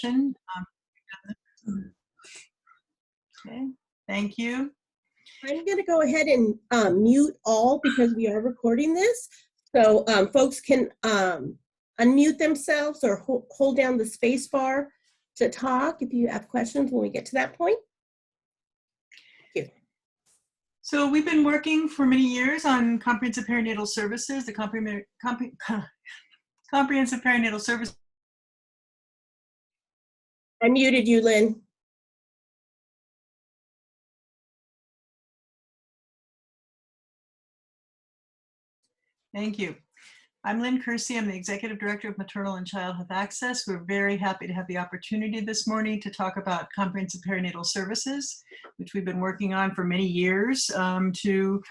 attention. Okay, thank you. I'm going to go ahead and mute all because we are recording this. So folks can unmute themselves or hold down the space bar to talk if you have questions when we get to that point. Thank you. So we've been working for many years on comprehensive perinatal services, the comprehensive perinatal service. I muted you, Lynn. Thank you. I'm Lynn Kersey. I'm the Executive Director of Maternal and Child Health Access. We're very happy to have the opportunity this morning to talk about comprehensive perinatal services, which we've been working on for many years to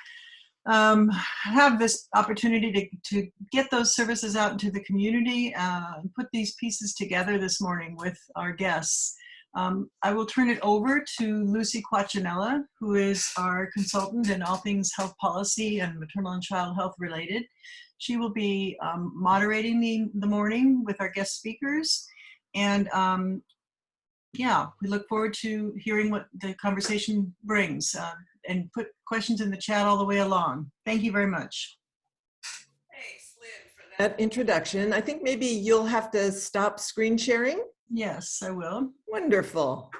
have this opportunity to get those services out into the community and put these pieces together this morning with our guests. I will turn it over to Lucy Quaccinella, who is our consultant in all things health policy and maternal and child health related. She will be moderating the morning with our guest speakers. And yeah, we look forward to hearing what the conversation brings and put questions in the chat all the way along. Thank you very much. Thanks, Lynn, for that introduction. I think maybe you'll have to stop screen sharing. Yes, I will. Wonderful.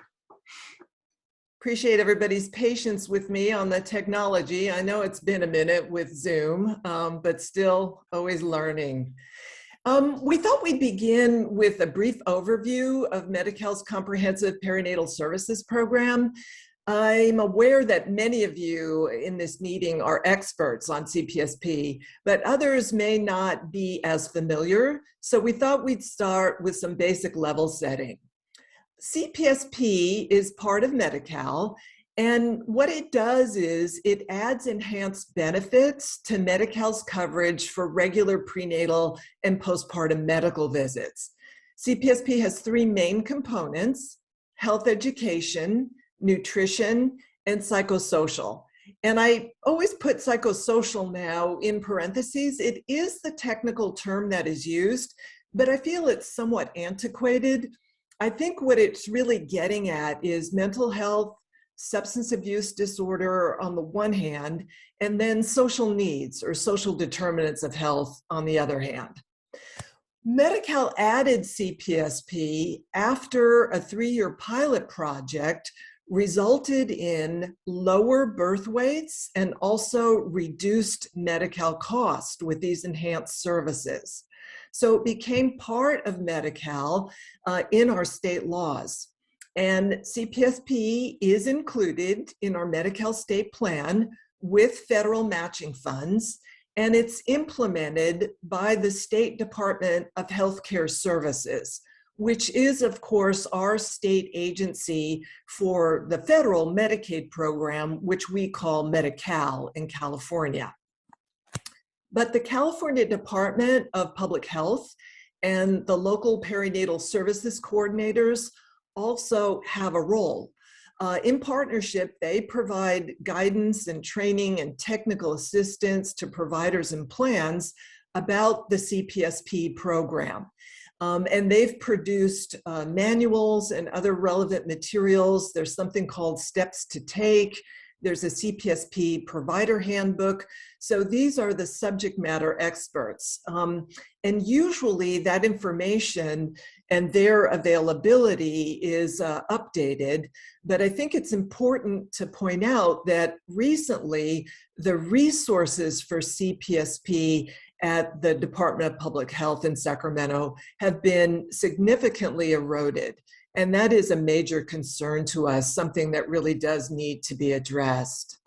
Appreciate everybody's patience with me on the technology. I know it's been a minute with Zoom, but still always learning. We thought we'd begin with a brief overview of Medi-Cal's Comprehensive Perinatal Services Program. I'm aware that many of you in this meeting are experts on CPSP, but others may not be as familiar. So we thought we'd start with some basic level setting. CPSP is part of Medi-Cal, and what it does is it adds enhanced benefits to Medi-Cal's coverage for regular prenatal and postpartum medical visits. CPSP has three main components: health education, nutrition, and psychosocial. And I always put psychosocial now in parentheses. It is the technical term that is used, but I feel it's somewhat antiquated. I think what it's really getting at is mental health, substance abuse disorder on the one hand, and then social needs or social determinants of health on the other hand. Medi-Cal added CPSP after a 3-year pilot project resulted in lower birth weights and also reduced Medi-Cal cost with these enhanced services. So it became part of Medi-Cal in our state laws. And CPSP is included in our Medi-Cal state plan with federal matching funds, and it's implemented by the State Department of Healthcare Services, which is, of course, our state agency for the federal Medicaid program, which we call Medi-Cal in California. But the California Department of Public Health and the local perinatal services coordinators also have a role. In partnership, they provide guidance and training and technical assistance to providers and plans about the CPSP program. And they've produced manuals and other relevant materials. There's something called Steps to Take. There's a CPSP provider handbook. So these are the subject matter experts. And usually that information and their availability is updated. But I think it's important to point out that recently the resources for CPSP at the Department of Public Health in Sacramento have been significantly eroded. And that is a major concern to us, something that really does need to be addressed.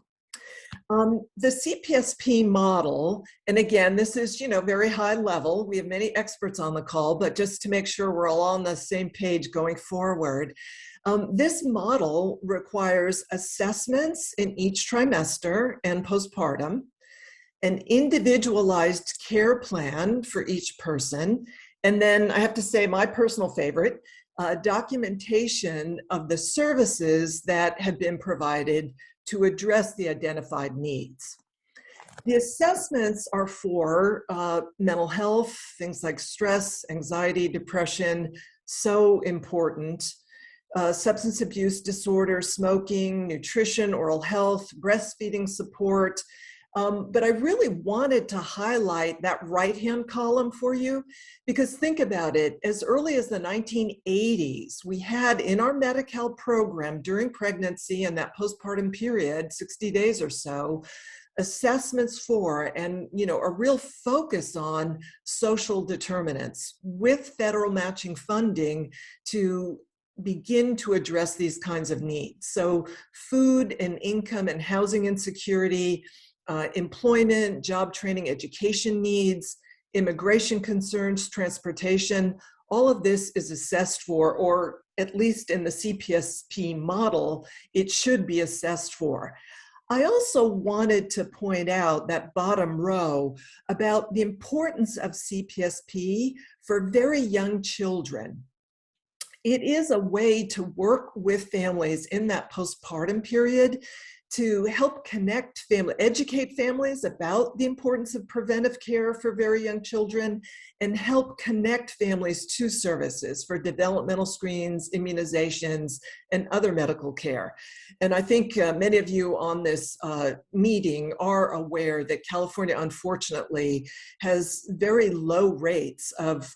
The CPSP model, and again, this is, very high level. We have many experts on the call, but just to make sure we're all on the same page going forward, this model requires assessments in each trimester and postpartum, an individualized care plan for each person, and then I have to say my personal favorite, documentation of the services that have been provided to address the identified needs. The assessments are for mental health, things like stress, anxiety, depression, so important. Substance abuse disorder, smoking, nutrition, oral health, breastfeeding support. But I really wanted to highlight that right-hand column for you, because think about it, as early as the 1980s, we had in our Medi-Cal program during pregnancy and that postpartum period, 60 days or so, assessments for and a real focus on social determinants with federal matching funding to begin to address these kinds of needs. So food and income and housing insecurity, employment, job training, education needs, immigration concerns, transportation, all of this is assessed for, or at least in the CPSP model, it should be assessed for. I also wanted to point out that bottom row about the importance of CPSP for very young children. It is a way to work with families in that postpartum period to help educate families about the importance of preventive care for very young children, and help connect families to services for developmental screens, immunizations, and other medical care. And I think many of you on this meeting are aware that California, unfortunately, has very low rates of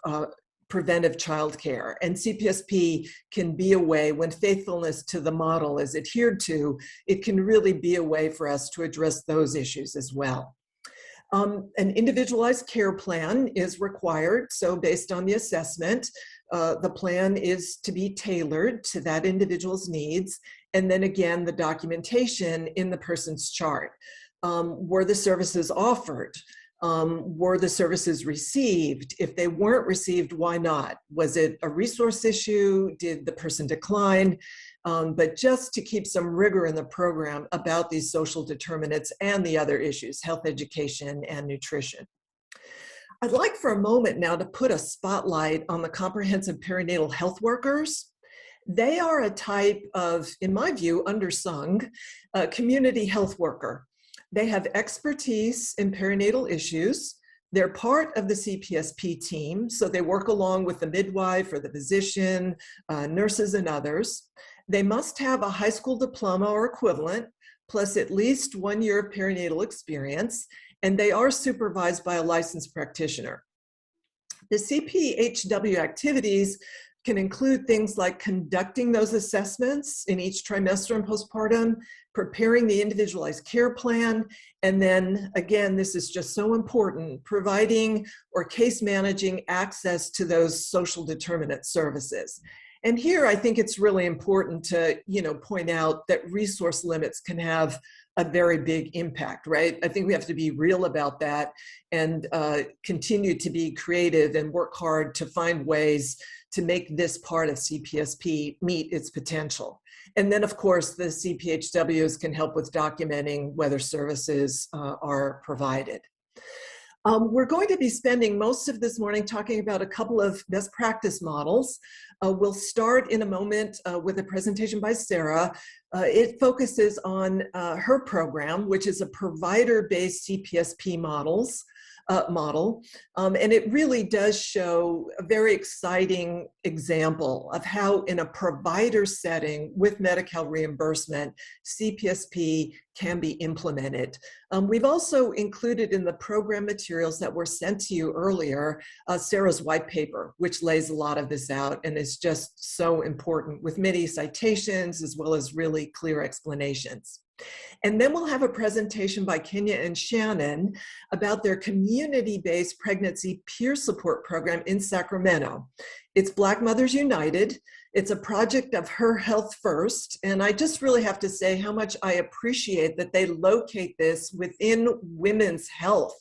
preventive childcare, and CPSP can be a way, when faithfulness to the model is adhered to, it can really be a way for us to address those issues as well. An individualized care plan is required. So based on the assessment, the plan is to be tailored to that individual's needs. And then again, the documentation in the person's chart. Were the services offered? Were the services received? If they weren't received, why not? Was it a resource issue? Did the person decline? But just to keep some rigor in the program about these social determinants and the other issues, health education and nutrition. I'd like for a moment now to put a spotlight on the comprehensive perinatal health workers. They are a type of, in my view, undersung community health worker. They have expertise in perinatal issues. They're part of the CPSP team, so they work along with the midwife or the physician, nurses, and others. They must have a high school diploma or equivalent, plus at least 1 year of perinatal experience, and they are supervised by a licensed practitioner. The CPHW activities can include things like conducting those assessments in each trimester and postpartum, preparing the individualized care plan, and then again, this is just so important, providing or case managing access to those social determinant services. And here I think it's really important to point out that resource limits can have a very big impact, right? I think we have to be real about that and continue to be creative and work hard to find ways to make this part of CPSP meet its potential. And then, of course, the CPHWs can help with documenting whether services are provided. We're going to be spending most of this morning talking about a couple of best practice models. We'll start in a moment with a presentation by Sarah. It focuses on her program, which is a provider-based CPSP model. And it really does show a very exciting example of how in a provider setting with Medi-Cal reimbursement, CPSP can be implemented. We've also included in the program materials that were sent to you earlier, Sarah's white paper, which lays a lot of this out and is just so important with many citations as well as really clear explanations. And then we'll have a presentation by Kenya and Shannon about their community-based pregnancy peer support program in Sacramento. It's Black Mothers United. It's a project of Her Health First. And I just really have to say how much I appreciate that they locate this within women's health.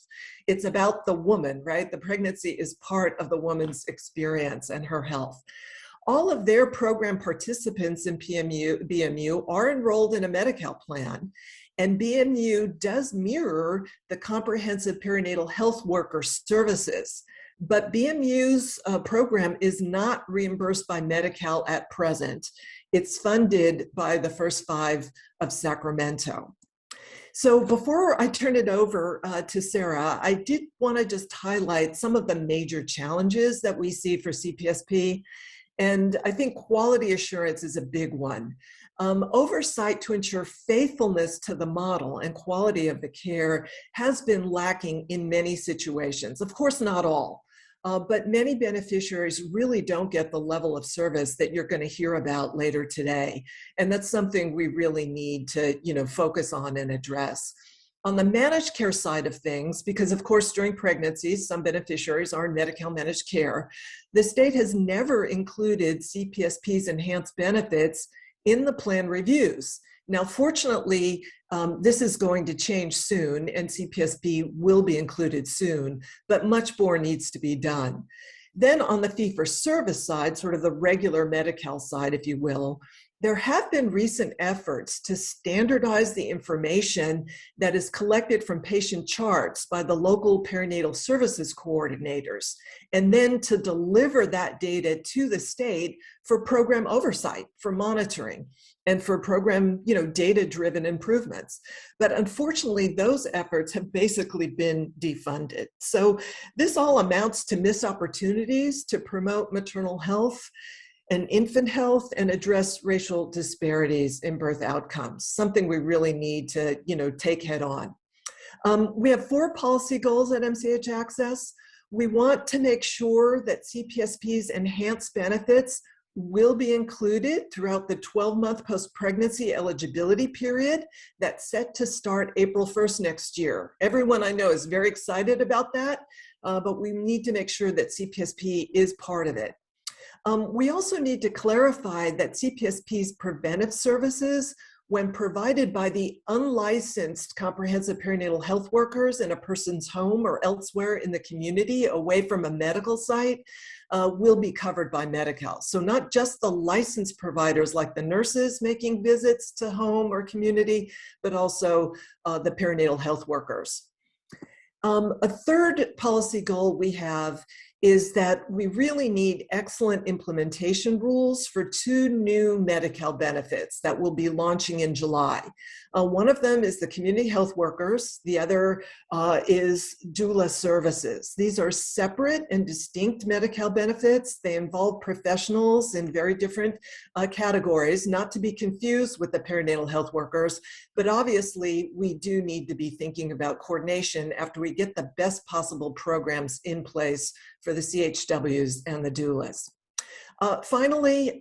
It's about the woman, right? The pregnancy is part of the woman's experience and her health. All of their program participants in BMU are enrolled in a Medi-Cal plan, and BMU does mirror the comprehensive perinatal health worker services. But BMU's program is not reimbursed by Medi-Cal at present. It's funded by the First Five of Sacramento. So before I turn it over to Sarah, I did want to just highlight some of the major challenges that we see for CPSP. And I think quality assurance is a big one. Oversight to ensure faithfulness to the model and quality of the care has been lacking in many situations. Of course, not all, but many beneficiaries really don't get the level of service that you're going to hear about later today. And that's something we really need to, focus on and address. On the managed care side of things, because of course during pregnancy, some beneficiaries are in Medi-Cal managed care, the state has never included CPSP's enhanced benefits in the plan reviews. Now, fortunately, this is going to change soon, and CPSP will be included soon, but much more needs to be done. Then on the fee-for-service side, sort of the regular Medi-Cal side, if you will, there have been recent efforts to standardize the information that is collected from patient charts by the local perinatal services coordinators, and then to deliver that data to the state for program oversight, for monitoring, and for program, data-driven improvements. But unfortunately, those efforts have basically been defunded. So this all amounts to missed opportunities to promote maternal health and infant health and address racial disparities in birth outcomes, something we really need to, take head on. We have 4 policy goals at MCH Access. We want to make sure that CPSP's enhanced benefits will be included throughout the 12-month post-pregnancy eligibility period that's set to start April 1st next year. Everyone I know is very excited about that, but we need to make sure that CPSP is part of it. We also need to clarify that CPSP's preventive services, when provided by the unlicensed comprehensive perinatal health workers in a person's home or elsewhere in the community away from a medical site, will be covered by Medi-Cal. So not just the licensed providers like the nurses making visits to home or community, but also the perinatal health workers. A third policy goal we have is that we really need excellent implementation rules for 2 new Medi-Cal benefits that will be launching in July. One of them is the community health workers. The other is doula services. These are separate and distinct Medi-Cal benefits. They involve professionals in very different categories, not to be confused with the perinatal health workers, but obviously we do need to be thinking about coordination after we get the best possible programs in place for the CHWs and the doulas. Finally,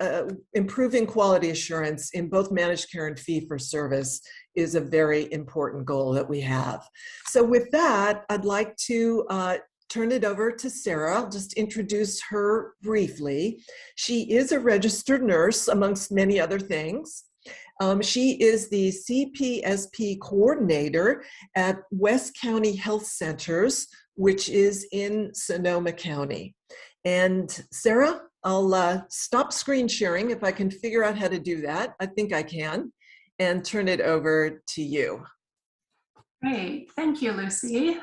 improving quality assurance in both managed care and fee-for-service is a very important goal that we have. So with that, I'd like to turn it over to Sarah. I'll just introduce her briefly. She is a registered nurse, amongst many other things. She is the CPSP coordinator at West County Health Centers, which is in Sonoma County. And Sarah, I'll stop screen sharing if I can figure out how to do that. I think I can, and turn it over to you. Great, thank you, Lucy.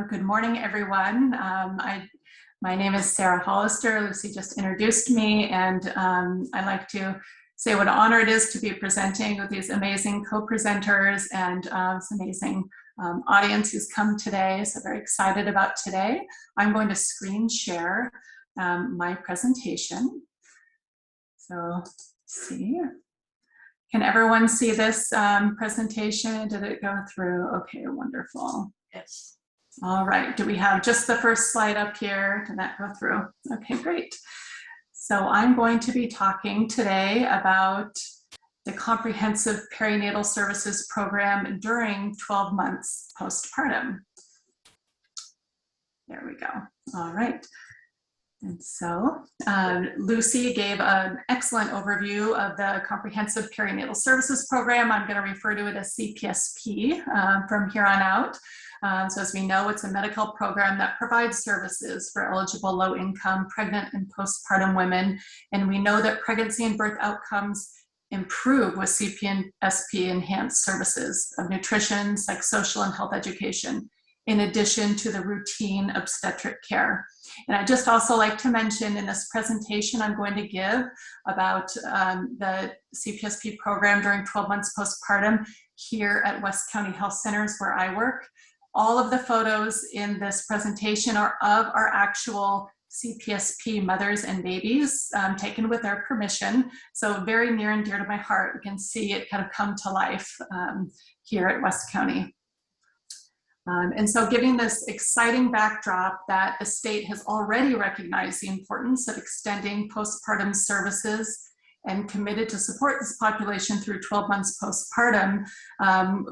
Good morning, everyone. My name is Sarah Hollister. Lucy just introduced me, and I'd like to say what an honor it is to be presenting with these amazing co-presenters and this amazing audience who's come today. So very excited about today. I'm going to screen share my presentation. So let's see. Can everyone see this presentation? Did it go through? Okay, wonderful. Yes. All right, do we have just the first slide up here? Did that go through? Okay, great. So I'm going to be talking today about the Comprehensive Perinatal Services Program during 12 months postpartum. There we go. All right. And so Lucy gave an excellent overview of the Comprehensive Perinatal Services Program. I'm going to refer to it as CPSP from here on out. So as we know, it's a medical program that provides services for eligible low-income pregnant and postpartum women. And we know that pregnancy and birth outcomes improve with CPSP enhanced services of nutrition, psychosocial, and health education, in addition to the routine obstetric care. And I'd just also like to mention in this presentation I'm going to give about the CPSP program during 12 months postpartum here at West County Health Centers where I work. All of the photos in this presentation are of our actual CPSP mothers and babies, taken with their permission. So very near and dear to my heart. We can see it kind of come to life here at West County. And so giving this exciting backdrop that the state has already recognized the importance of extending postpartum services and committed to support this population through 12 months postpartum,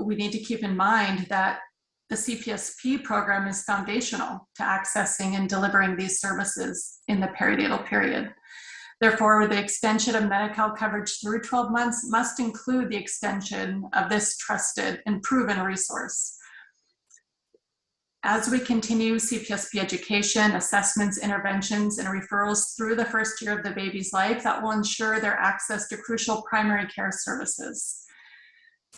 we need to keep in mind that the CPSP program is foundational to accessing and delivering these services in the perinatal period. Therefore, the extension of Medi-Cal coverage through 12 months must include the extension of this trusted and proven resource. As we continue CPSP education, assessments, interventions, and referrals through the first year of the baby's life, that will ensure their access to crucial primary care services.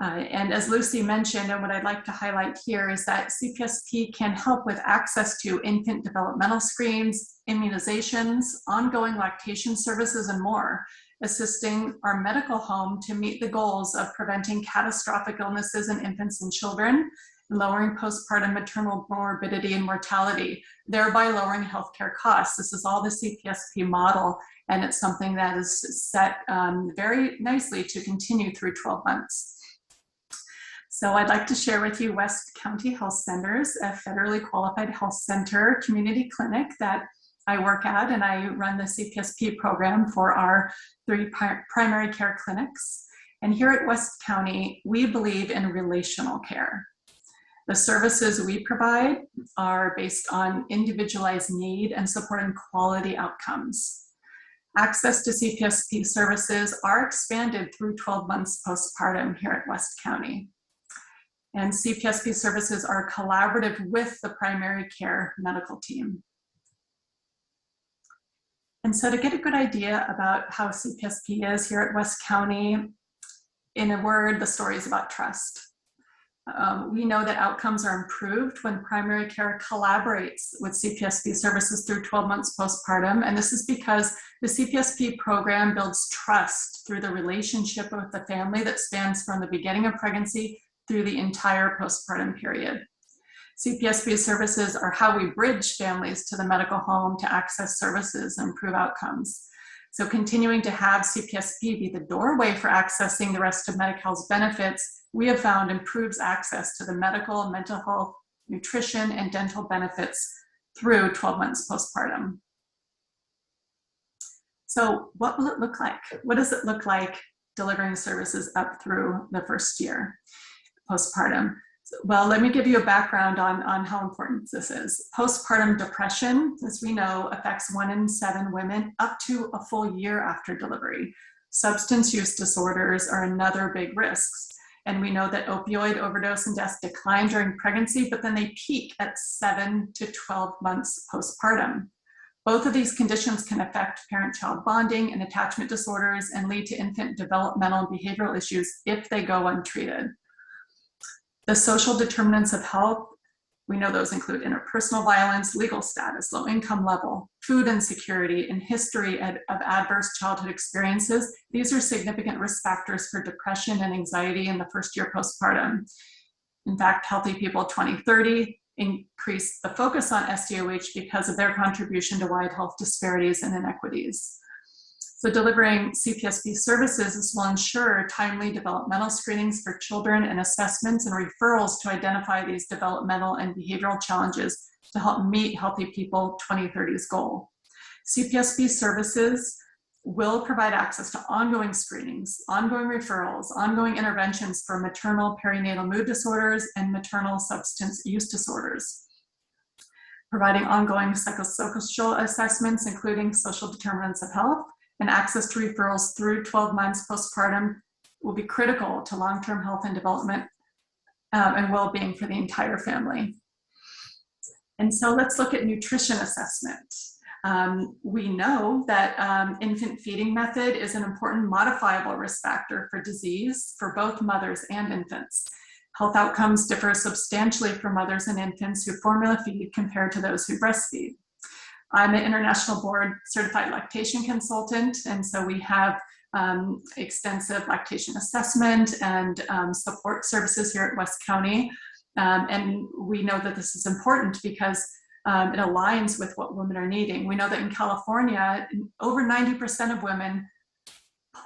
And as Lucy mentioned, and what I'd like to highlight here is that CPSP can help with access to infant developmental screens, immunizations, ongoing lactation services, and more, assisting our medical home to meet the goals of preventing catastrophic illnesses in infants and children, lowering postpartum maternal morbidity and mortality, thereby lowering healthcare costs. This is all the CPSP model, and it's something that is set very nicely to continue through 12 months. So I'd like to share with you West County Health Centers, a federally qualified health center community clinic that I work at, and I run the CPSP program for our 3 primary care clinics. And here at West County, we believe in relational care. The services we provide are based on individualized need and supporting quality outcomes. Access to CPSP services are expanded through 12 months postpartum here at West County. And CPSP services are collaborative with the primary care medical team. And so to get a good idea about how CPSP is here at West County, in a word, the story is about trust. We know that outcomes are improved when primary care collaborates with CPSP services through 12 months postpartum. And this is because the CPSP program builds trust through the relationship with the family that spans from the beginning of pregnancy through the entire postpartum period. CPSP services are how we bridge families to the medical home to access services and improve outcomes. So continuing to have CPSP be the doorway for accessing the rest of Medi-Cal's benefits, we have found improves access to the medical and mental health, nutrition, and dental benefits through 12 months postpartum. So what will it look like? What does it look like delivering services up through the first year postpartum? Well, let me give you a background on how important this is. Postpartum depression, as we know, affects 1 in 7 women up to a full year after delivery. Substance use disorders are another big risk. And we know that opioid overdose and deaths decline during pregnancy, but then they peak at 7 to 12 months postpartum. Both of these conditions can affect parent-child bonding and attachment disorders and lead to infant developmental and behavioral issues if they go untreated. The social determinants of health, we know those include interpersonal violence, legal status, low income level, food insecurity, and history of adverse childhood experiences. These are significant risk factors for depression and anxiety in the first year postpartum. In fact, Healthy People 2030 increased the focus on SDOH because of their contribution to wide health disparities and inequities. So delivering CPSP services will ensure timely developmental screenings for children and assessments and referrals to identify these developmental and behavioral challenges to help meet Healthy People 2030's goal. CPSP services will provide access to ongoing screenings, ongoing referrals, ongoing interventions for maternal perinatal mood disorders and maternal substance use disorders, providing ongoing psychosocial assessments, including social determinants of health, and access to referrals through 12 months postpartum will be critical to long-term health and development and well-being for the entire family. And so let's look at nutrition assessment. We know that infant feeding method is an important modifiable risk factor for disease for both mothers and infants. Health outcomes differ substantially for mothers and infants who formula feed compared to those who breastfeed. I'm an international board certified lactation consultant, and so we have extensive lactation assessment and support services here at West County. And we know that this is important because it aligns with what women are needing. We know that in California, over 90% of women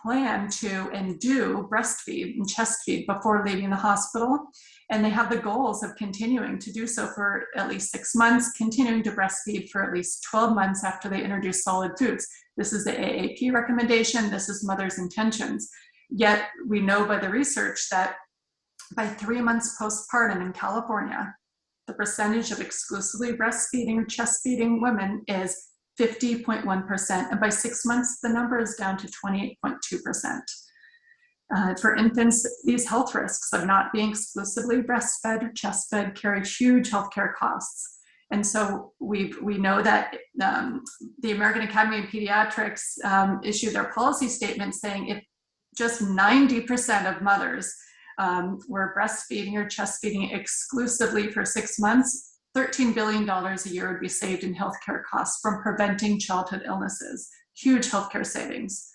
plan to and do breastfeed and chest feed before leaving the hospital. And they have the goals of continuing to do so for at least 6 months, continuing to breastfeed for at least 12 months after they introduce solid foods. This is the AAP recommendation. This is mother's intentions. Yet we know by the research that by 3 months postpartum in California, the percentage of exclusively breastfeeding or chest feeding women is 50.1%. And by 6 months, the number is down to 28.2%. For infants, these health risks of not being exclusively breastfed or chest fed carry huge healthcare costs. And so we know that the American Academy of Pediatrics issued their policy statement saying if just 90% of mothers were breastfeeding or chest feeding exclusively for 6 months, $13 billion a year would be saved in healthcare costs from preventing childhood illnesses. Huge healthcare savings.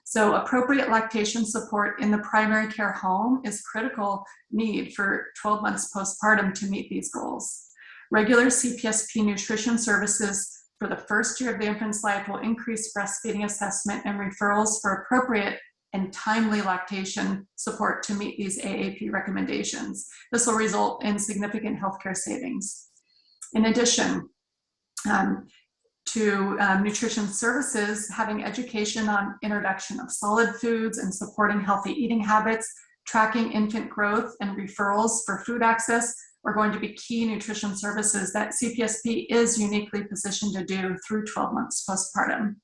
So appropriate lactation support in the primary care home is critical need for 12 months postpartum to meet these goals. Regular CPSP nutrition services for the first year of the infant's life will increase breastfeeding assessment and referrals for appropriate and timely lactation support to meet these AAP recommendations. This will result in significant healthcare savings. In addition to nutrition services, having education on introduction of solid foods and supporting healthy eating habits, tracking infant growth, and referrals for food access are going to be key nutrition services that CPSP is uniquely positioned to do through 12 months postpartum.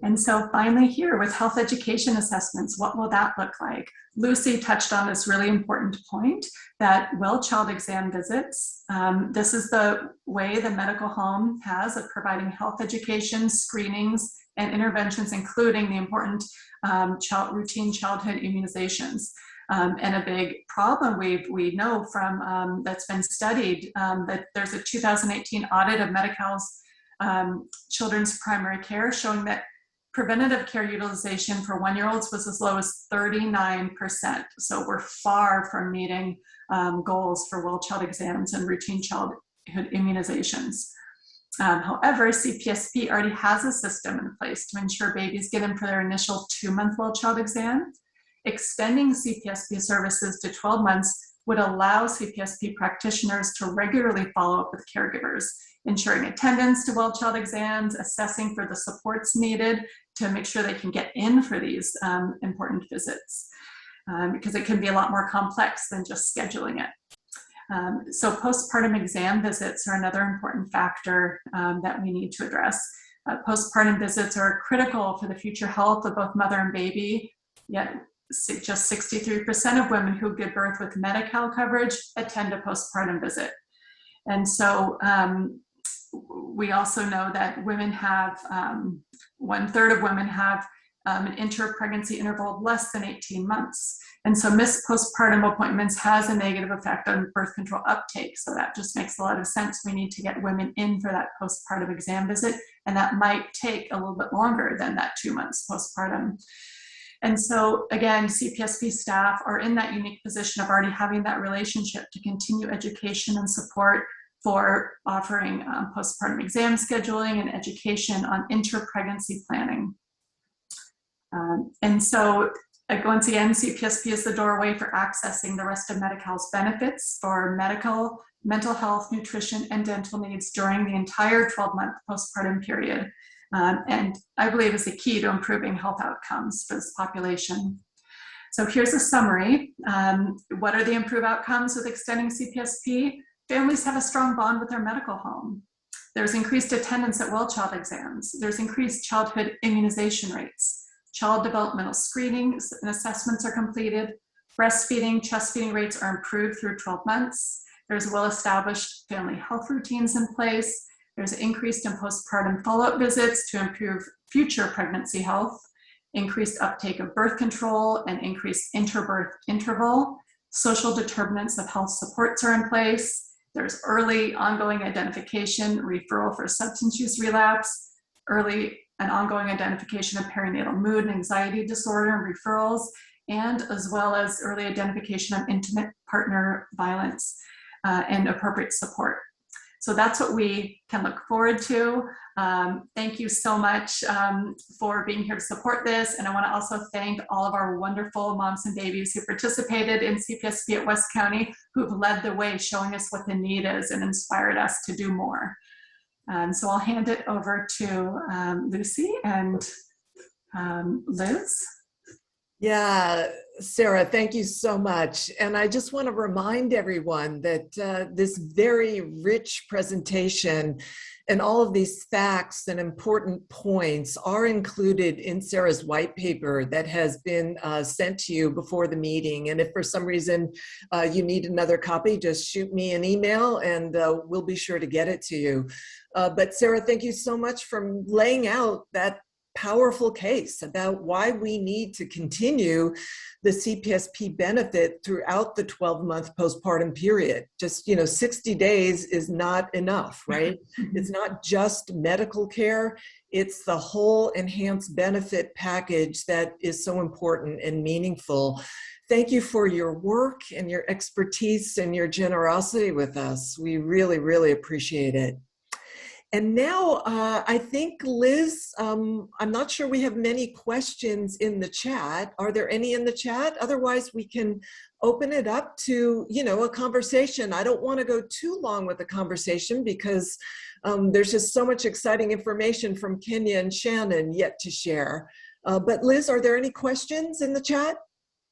And so finally here with health education assessments, what will that look like? Lucy touched on this really important point that well-child exam visits, this is the way the medical home has of providing health education, screenings, and interventions, including the important routine childhood immunizations. And a big problem we know from that's been studied, that there's a 2018 audit of Medi-Cal's children's primary care showing that preventative care utilization for 1-year-olds was as low as 39%. So we're far from meeting goals for well-child exams and routine childhood immunizations. However, CPSP already has a system in place to ensure babies get in for their initial 2-month well-child exam. Extending CPSP services to 12 months would allow CPSP practitioners to regularly follow up with caregivers, ensuring attendance to well-child exams, assessing for the supports needed to make sure they can get in for these important visits, because it can be a lot more complex than just scheduling it. So postpartum exam visits are another important factor that we need to address. Postpartum visits are critical for the future health of both mother and baby, yet just 63% of women who give birth with Medi-Cal coverage attend a postpartum visit. And so we also know that women have, 1/3 of women have an inter-pregnancy interval of less than 18 months. And so missed postpartum appointments has a negative effect on birth control uptake. So that just makes a lot of sense. We need to get women in for that postpartum exam visit, and that might take a little bit longer than that 2 months postpartum. And so again, CPSP staff are in that unique position of already having that relationship to continue education and support for offering postpartum exam scheduling and education on inter-pregnancy planning. And so once again, CPSP is the doorway for accessing the rest of Medi-Cal's benefits for medical, mental health, nutrition, and dental needs during the entire 12-month postpartum period. And I believe is the key to improving health outcomes for this population. So here's a summary. What are the improved outcomes with extending CPSP? Families have a strong bond with their medical home. There's increased attendance at well-child exams. There's increased childhood immunization rates. Child developmental screenings and assessments are completed. Breastfeeding, chest feeding rates are improved through 12 months. There's well-established family health routines in place. There's increased in postpartum follow-up visits to improve future pregnancy health, increased uptake of birth control, and increased interbirth interval. Social determinants of health supports are in place. There's early ongoing identification, referral for substance use relapse, early and ongoing identification of perinatal mood and anxiety disorder and referrals, and as well as early identification of intimate partner violence. and appropriate support. So that's what we can look forward to. Thank you so much for being here to support this. And I want to also thank all of our wonderful moms and babies who participated in CPSP at West County, who've led the way, showing us what the need is and inspired us to do more. So I'll hand it over to Lucy and Liz. Yeah, Sarah, thank you so much. And I just want to remind everyone that this very rich presentation and all of these facts and important points are included in Sarah's white paper that has been sent to you before the meeting. And if for some reason you need another copy, just shoot me an email and we'll be sure to get it to you. But Sarah, thank you so much for laying out that powerful case about why we need to continue the CPSP benefit throughout the 12-month postpartum period. Just, 60 days is not enough, right? It's not just medical care, it's the whole enhanced benefit package that is so important and meaningful. Thank you for your work and your expertise and your generosity with us. We really, really appreciate it. And now I think, Liz, I'm not sure we have many questions in the chat. Are there any in the chat? Otherwise, we can open it up to, a conversation. I don't want to go too long with the conversation because there's just so much exciting information from Kenya and Shannon yet to share. But Liz, are there any questions in the chat?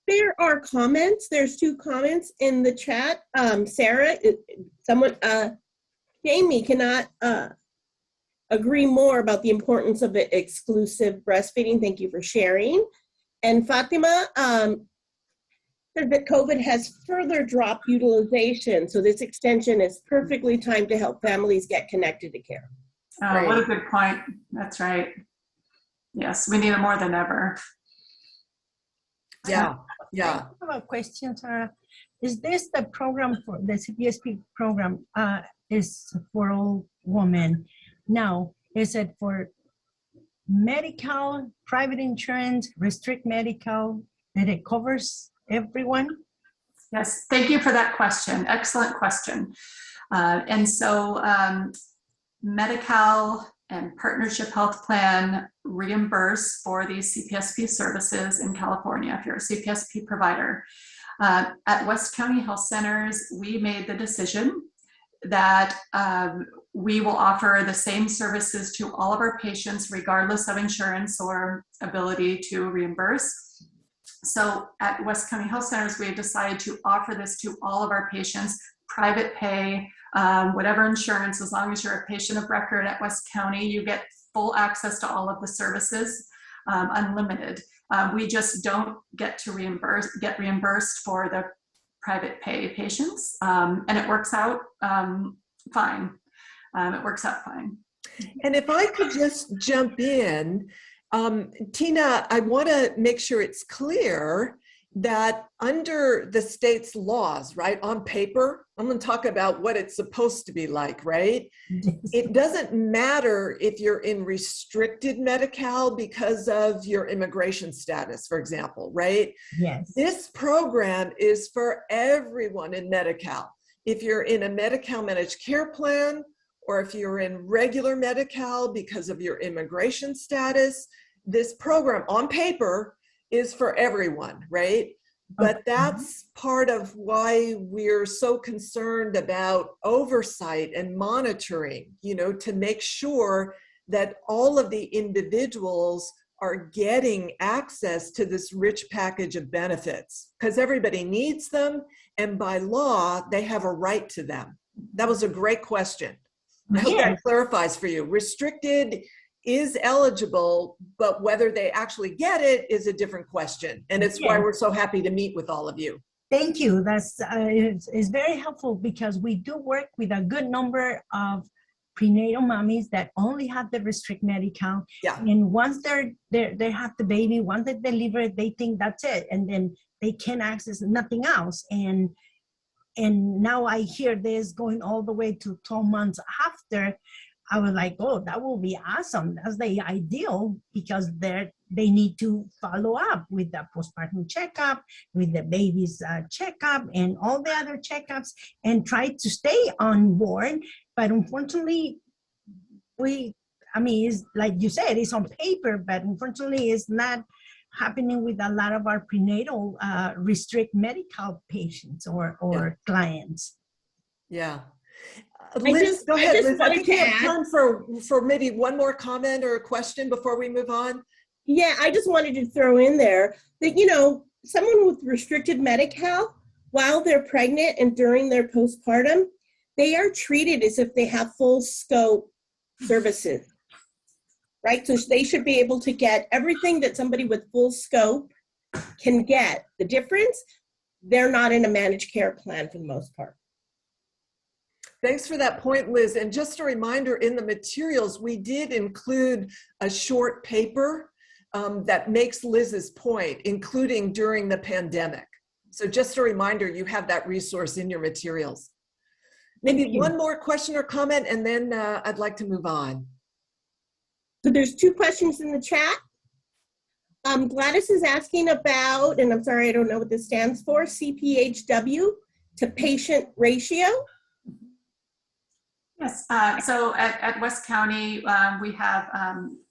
There are comments. There's 2 comments in the chat. Sarah, Jamie cannot agree more about the importance of the exclusive breastfeeding. Thank you for sharing. And Fatima said that COVID has further dropped utilization, so this extension is perfectly timed to help families get connected to care. Oh, what a good point. That's right. Yes, we need it more than ever. Yeah. I have a question, Sarah. Is this the program for the CPSP program is for all women? Now, is it for Medi-Cal, private insurance, restrict Medi-Cal, that it covers everyone? Yes, thank you for that question. Excellent question. And so Medi-Cal and Partnership Health Plan reimburse for these CPSP services in California if you're a CPSP provider. At West County Health Centers, we made the decision that we will offer the same services to all of our patients regardless of insurance or ability to reimburse. So at West County Health Centers, we have decided to offer this to all of our patients, private pay, whatever insurance, as long as you're a patient of record at West County, you get full access to all of the services, unlimited. We just don't get to get reimbursed for the private pay patients, and it works out fine. It works out fine. And if I could just jump in, Tina, I want to make sure it's clear that under the state's laws, right, on paper, I'm going to talk about what it's supposed to be like, right? It doesn't matter if you're in restricted Medi-Cal because of your immigration status, for example, right? Yes. This program is for everyone in Medi-Cal. If you're in a Medi-Cal managed care plan, or if you're in regular Medi-Cal because of your immigration status, this program on paper is for everyone, right? But that's part of why we're so concerned about oversight and monitoring, to make sure that all of the individuals are getting access to this rich package of benefits, because everybody needs them, and by law, they have a right to them. That was a great question. I hope that clarifies for you. Restricted is eligible, but whether they actually get it is a different question. And it's why we're so happy to meet with all of you. Thank you. That's it's very helpful because we do work with a good number of prenatal mommies that only have the restrict Medi-Cal. Yeah. And once they have the baby, once they deliver, they think that's it, and then they can access nothing else. And now I hear this going all the way to 12 months after. I was like, oh, that will be awesome. That's the ideal, because they need to follow up with the postpartum checkup, with the baby's checkup, and all the other checkups, and try to stay on board. But unfortunately, it's like you said, it's on paper, but unfortunately, it's not happening with a lot of our prenatal restrict Medi-Cal patients or clients. Yeah. Liz, go ahead, Liz. I think we have time for maybe one more comment or a question before we move on. Yeah, I just wanted to throw in there that, someone with restricted Medi-Cal, while they're pregnant and during their postpartum, they are treated as if they have full scope services, right? So they should be able to get everything that somebody with full scope can get. The difference, they're not in a managed care plan for the most part. Thanks for that point, Liz. And just a reminder, in the materials, we did include a short paper that makes Liz's point, including during the pandemic. So just a reminder, you have that resource in your materials. Maybe one more question or comment, and then I'd like to move on. So there's 2 questions in the chat. Gladys is asking about, and I'm sorry, I don't know what this stands for, CPHW to patient ratio. Yes, so at West County, we have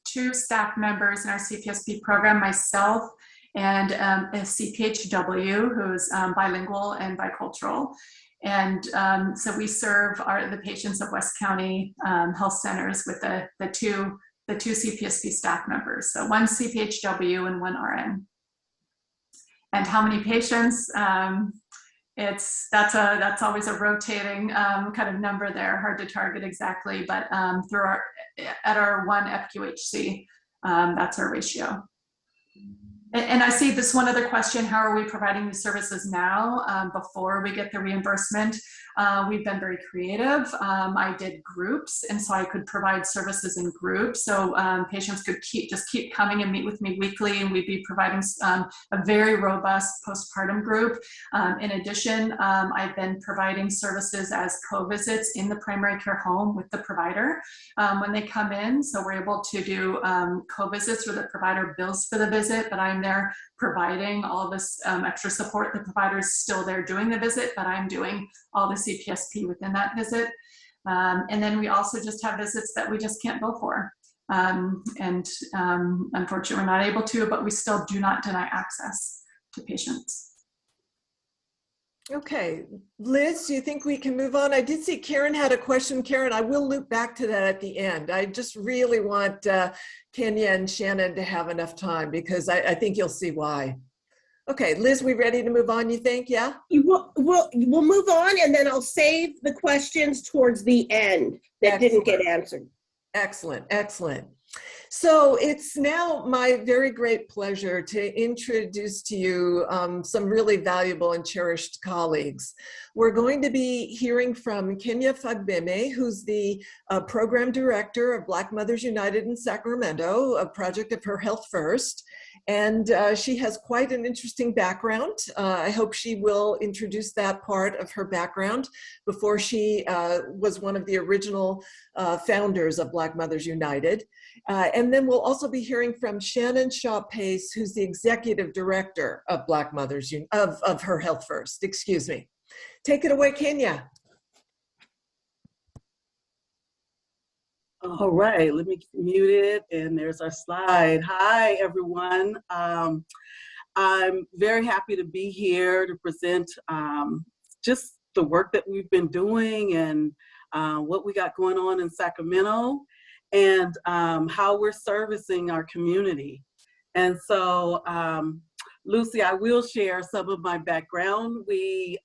2 staff members in our CPSP program, myself and a CPHW who's bilingual and bicultural. And so we serve the patients of West County Health Centers with the two CPSP staff members. So 1 CPHW and 1 RN. And how many patients? That's always a rotating kind of number there, hard to target exactly, but at our 1 FQHC, that's our ratio. And I see this one other question, how are we providing these services now before we get the reimbursement? We've been very creative. I did groups, and so I could provide services in groups. So patients could just keep coming and meet with me weekly, and we'd be providing a very robust postpartum group. In addition, I've been providing services as co-visits in the primary care home with the provider when they come in. So we're able to do co-visits where the provider bills for the visit, but I'm there providing all this extra support. The provider's still there doing the visit, but I'm doing all the CPSP within that visit. And then we also just have visits that we just can't bill for. Unfortunately, we're not able to, but we still do not deny access to patients. Okay, Liz, do you think we can move on? I did see Karen had a question. Karen, I will loop back to that at the end. I just really want Kenya and Shannon to have enough time because I think you'll see why. Okay, Liz, we ready to move on, you think? Yeah? We'll move on, and then I'll save the questions towards the end that didn't get answered. Excellent, excellent. So it's now my very great pleasure to introduce to you some really valuable and cherished colleagues. We're going to be hearing from Kenya Fagbeme, who's the program director of Black Mothers United in Sacramento, a project of Her Health First. And she has quite an interesting background. I hope she will introduce that part of her background before she was one of the original founders of Black Mothers United. And then we'll also be hearing from Shannon Shaw-Pace, who's the executive director of Black Mothers, of Her Health First, excuse me. Take it away, Kenya. All right, let me mute it, and there's our slide. Hi, everyone. I'm very happy to be here to present just the work that we've been doing and what we got going on in Sacramento and how we're servicing our community. And so, Lucy, I will share some of my background. We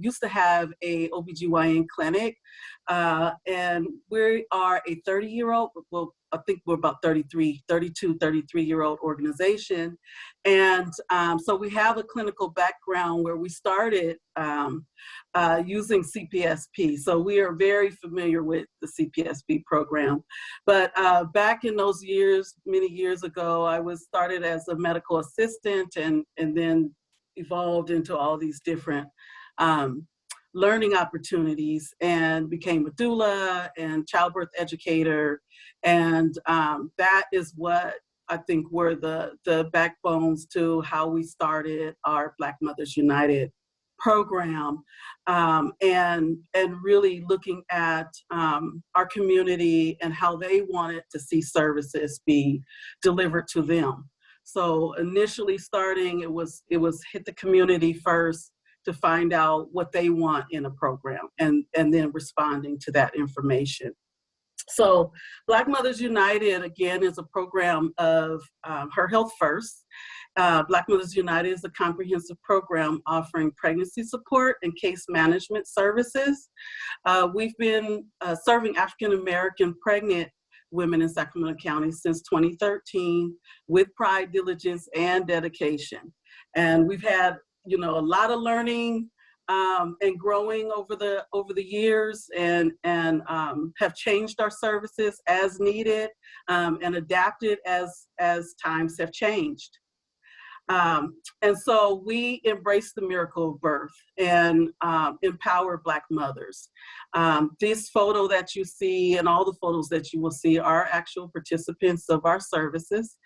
used to have a OBGYN clinic, and we are a 30-year-old, well, I think we're about 33-year-old organization. And so we have a clinical background where we started using CPSP. So we are very familiar with the CPSP program. But back in those years, many years ago, I was started as a medical assistant and then evolved into all these different learning opportunities and became a doula and childbirth educator. And that is what I think, were the backbones to how we started our Black Mothers United program, and really looking at our community and how they wanted to see services be delivered to them. So initially starting, it was hit the community first to find out what they want in a program, and then responding to that information. So Black Mothers United, again, is a program of Her Health First. Black Mothers United is a comprehensive program offering pregnancy support and case management services. We've been serving African American pregnant women in Sacramento County since 2013 with pride, diligence, and dedication. And we've had, a lot of learning and growing over the years, and have changed our services as needed, and adapted as times have changed. And so we embrace the miracle of birth and empower Black mothers. This photo that you see and all the photos that you will see are actual participants of our services.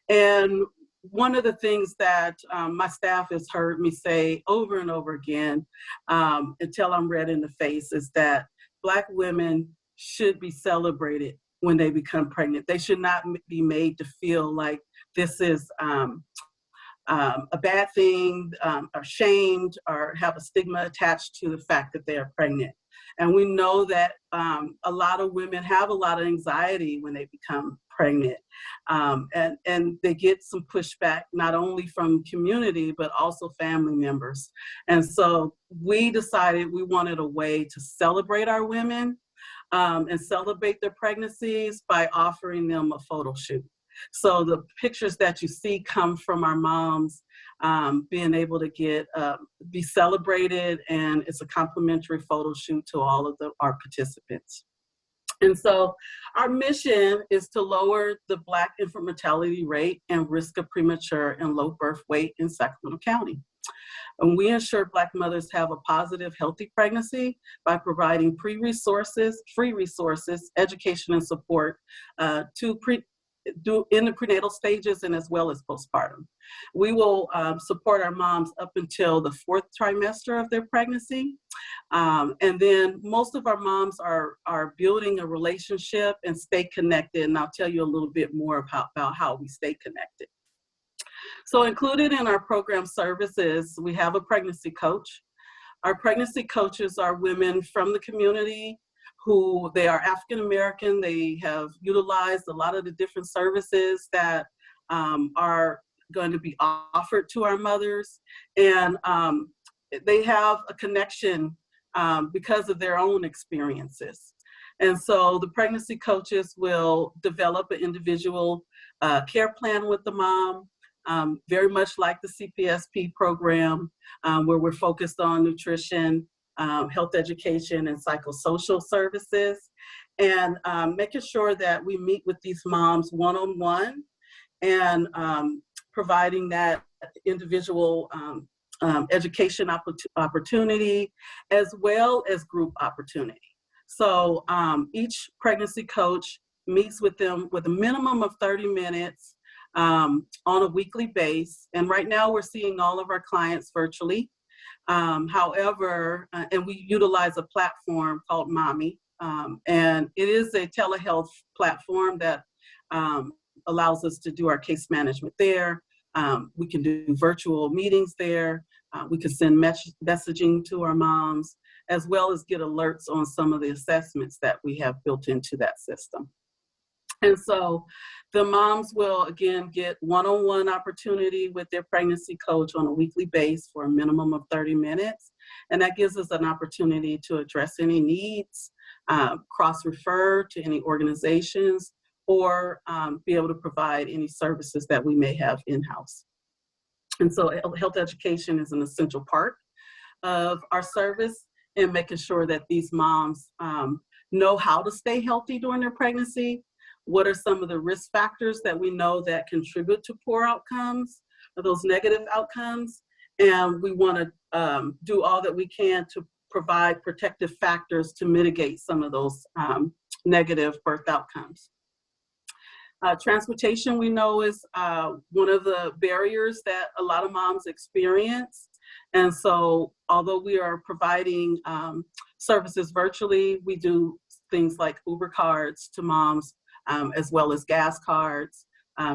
And one of the things that my staff has heard me say over and over again, until I'm red in the face, is that Black women should be celebrated when they become pregnant. They should not be made to feel like this is a bad thing, or shamed, or have a stigma attached to the fact that they are pregnant. And we know that a lot of women have a lot of anxiety when they become pregnant, and they get some pushback, not only from community, but also family members. And so we decided we wanted a way to celebrate our women and celebrate their pregnancies by offering them a photo shoot. So the pictures that you see come from our moms being able to be celebrated, and it's a complimentary photo shoot to all of our participants. And so our mission is to lower the Black infant mortality rate and risk of premature and low birth weight in Sacramento County. And we ensure Black mothers have a positive, healthy pregnancy by providing free resources, education, and support in the prenatal stages and as well as postpartum. We will support our moms up until the 4th trimester of their pregnancy. And then most of our moms are building a relationship and stay connected. And I'll tell you a little bit more about how we stay connected. So included in our program services, we have a pregnancy coach. Our pregnancy coaches are women from the community who they are African American. They have utilized a lot of the different services that are going to be offered to our mothers. And they have a connection because of their own experiences. And so the pregnancy coaches will develop an individual care plan with the mom, very much like the CPSP program, where we're focused on nutrition, health education, and psychosocial services, and making sure that we meet with these moms one-on-one, and providing that individual education opportunity as well as group opportunity. So each pregnancy coach meets with them with a minimum of 30 minutes on a weekly basis. And right now we're seeing all of our clients virtually. However, and we utilize a platform called Mommy, and it is a telehealth platform that allows us to do our case management there. We can do virtual meetings there. We can send messaging to our moms, as well as get alerts on some of the assessments that we have built into that system. And so the moms will, again, get one-on-one opportunity with their pregnancy coach on a weekly basis for a minimum of 30 minutes. And that gives us an opportunity to address any needs, cross-refer to any organizations, or be able to provide any services that we may have in-house. And so health education is an essential part of our service, and making sure that these moms know how to stay healthy during their pregnancy. What are some of the risk factors that we know that contribute to poor outcomes, or those negative outcomes? And we want to do all that we can to provide protective factors to mitigate some of those negative birth outcomes. Transportation, we know, is one of the barriers that a lot of moms experience. And so although we are providing services virtually, we do things like Uber cards to moms, as well as gas cards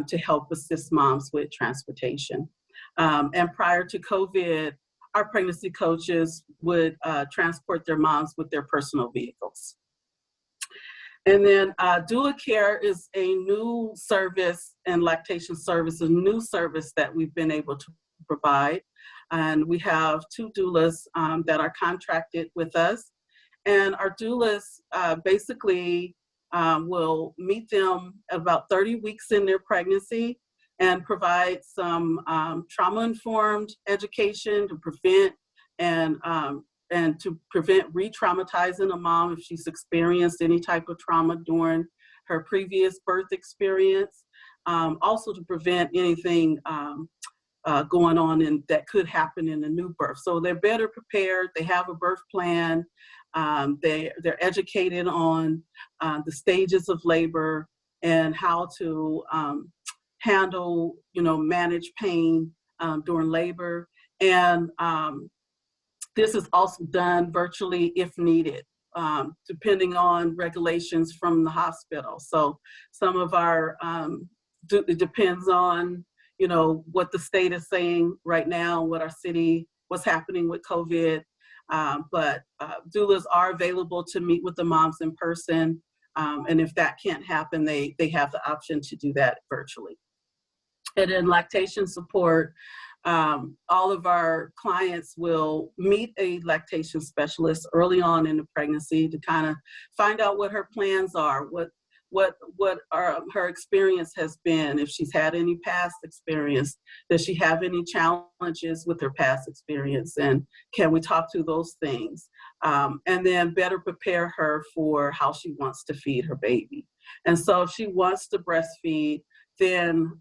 to help assist moms with transportation. And prior to COVID, our pregnancy coaches would transport their moms with their personal vehicles. And then doula care is a new service, and lactation service, a new service that we've been able to provide. And we have 2 doulas that are contracted with us. And our doulas basically will meet them about 30 weeks in their pregnancy and provide some trauma-informed education to prevent and to prevent re-traumatizing a mom if she's experienced any type of trauma during her previous birth experience. Also to prevent anything going on that could happen in a new birth. So they're better prepared, they have a birth plan, they're educated on the stages of labor and how to handle, manage pain during labor. And this is also done virtually if needed, depending on regulations from the hospital. So some of our, it depends on, what the state is saying right now, what our city, what's happening with COVID. But doulas are available to meet with the moms in person. And if that can't happen, they have the option to do that virtually. And in lactation support, all of our clients will meet a lactation specialist early on in the pregnancy to kind of find out what her plans are, what her experience has been, if she's had any past experience, does she have any challenges with her past experience, and can we talk through those things? And then better prepare her for how she wants to feed her baby. And so if she wants to breastfeed, then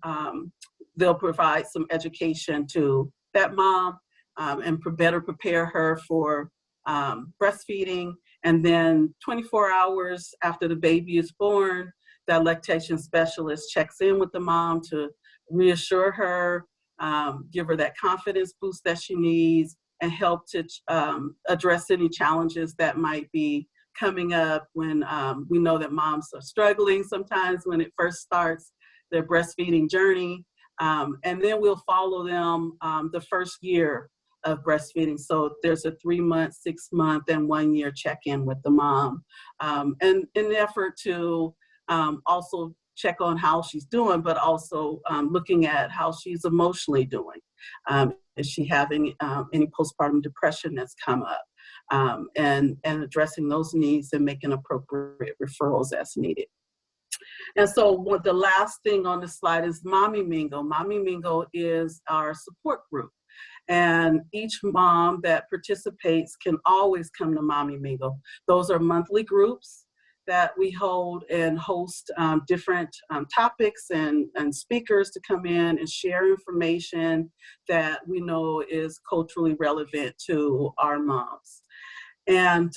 they'll provide some education to that mom and better prepare her for breastfeeding. And then 24 hours after the baby is born, that lactation specialist checks in with the mom to reassure her, give her that confidence boost that she needs, and help to address any challenges that might be coming up when we know that moms are struggling sometimes when it first starts their breastfeeding journey. And then we'll follow them the first year of breastfeeding. So there's a 3-month, 6-month, and 1-year check-in with the mom. And in the effort to also check on how she's doing, but also looking at how she's emotionally doing. Is she having any postpartum depression that's come up? And addressing those needs and making appropriate referrals as needed. And so the last thing on the slide is Mommy Mingle. Mommy Mingle is our support group. And each mom that participates can always come to Mommy Mingle. Those are monthly groups that we hold and host different topics and speakers to come in and share information that we know is culturally relevant to our moms. And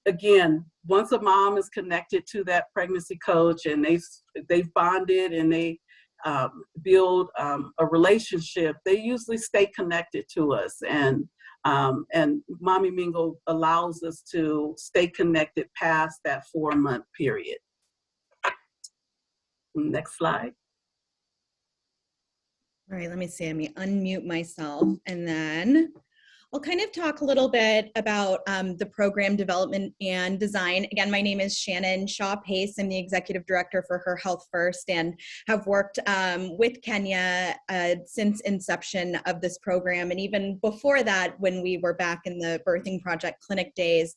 again, once a mom is connected to that pregnancy coach and they've bonded and they build a relationship, they usually stay connected to us. And Mommy Mingle allows us to stay connected past that 4-month period. Next slide. All right, let me see. Let me unmute myself, and then I'll kind of talk a little bit about the program development and design. Again, my name is Shannon Shaw-Pace. I'm the executive director for Her Health First and have worked with Kenya since inception of this program. And even before that, when we were back in the Birthing Project clinic days,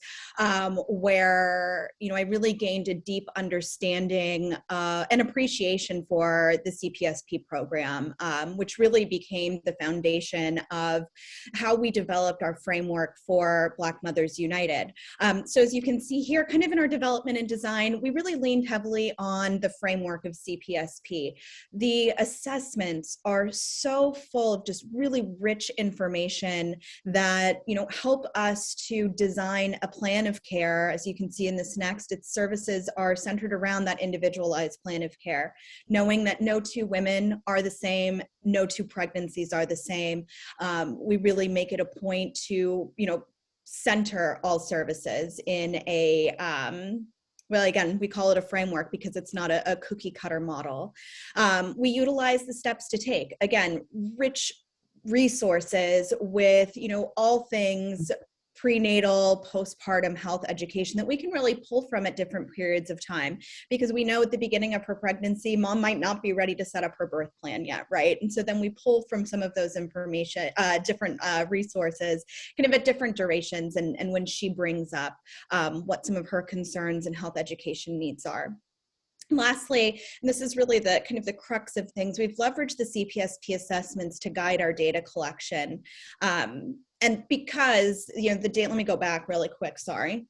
where I really gained a deep understanding and appreciation for the CPSP program, which really became the foundation of how we develop developed our framework for Black Mothers United. So as you can see here, kind of in our development and design, we really leaned heavily on the framework of CPSP. The assessments are so full of just really rich information that, you know, help us to design a plan of care. As you can see in this next, its services are centered around that individualized plan of care, knowing that no two women are the same, no two pregnancies are the same. We really make it a point to, you know, center all services in a, well, again, we call it a framework because it's not a cookie cutter model. We utilize the steps to take. Again, rich resources with, you know, all things prenatal, postpartum health education that we can really pull from at different periods of time, because we know at the beginning of her pregnancy, mom might not be ready to set up her birth plan yet, right? And so then we pull from some of those information, different resources, kind of at different durations, and when she brings up what some of her concerns and health education needs are. Lastly, and this is really the kind of the crux of things, we've leveraged the CPSP assessments to guide our data collection. And because, you know, the data, let me go back really quick, sorry.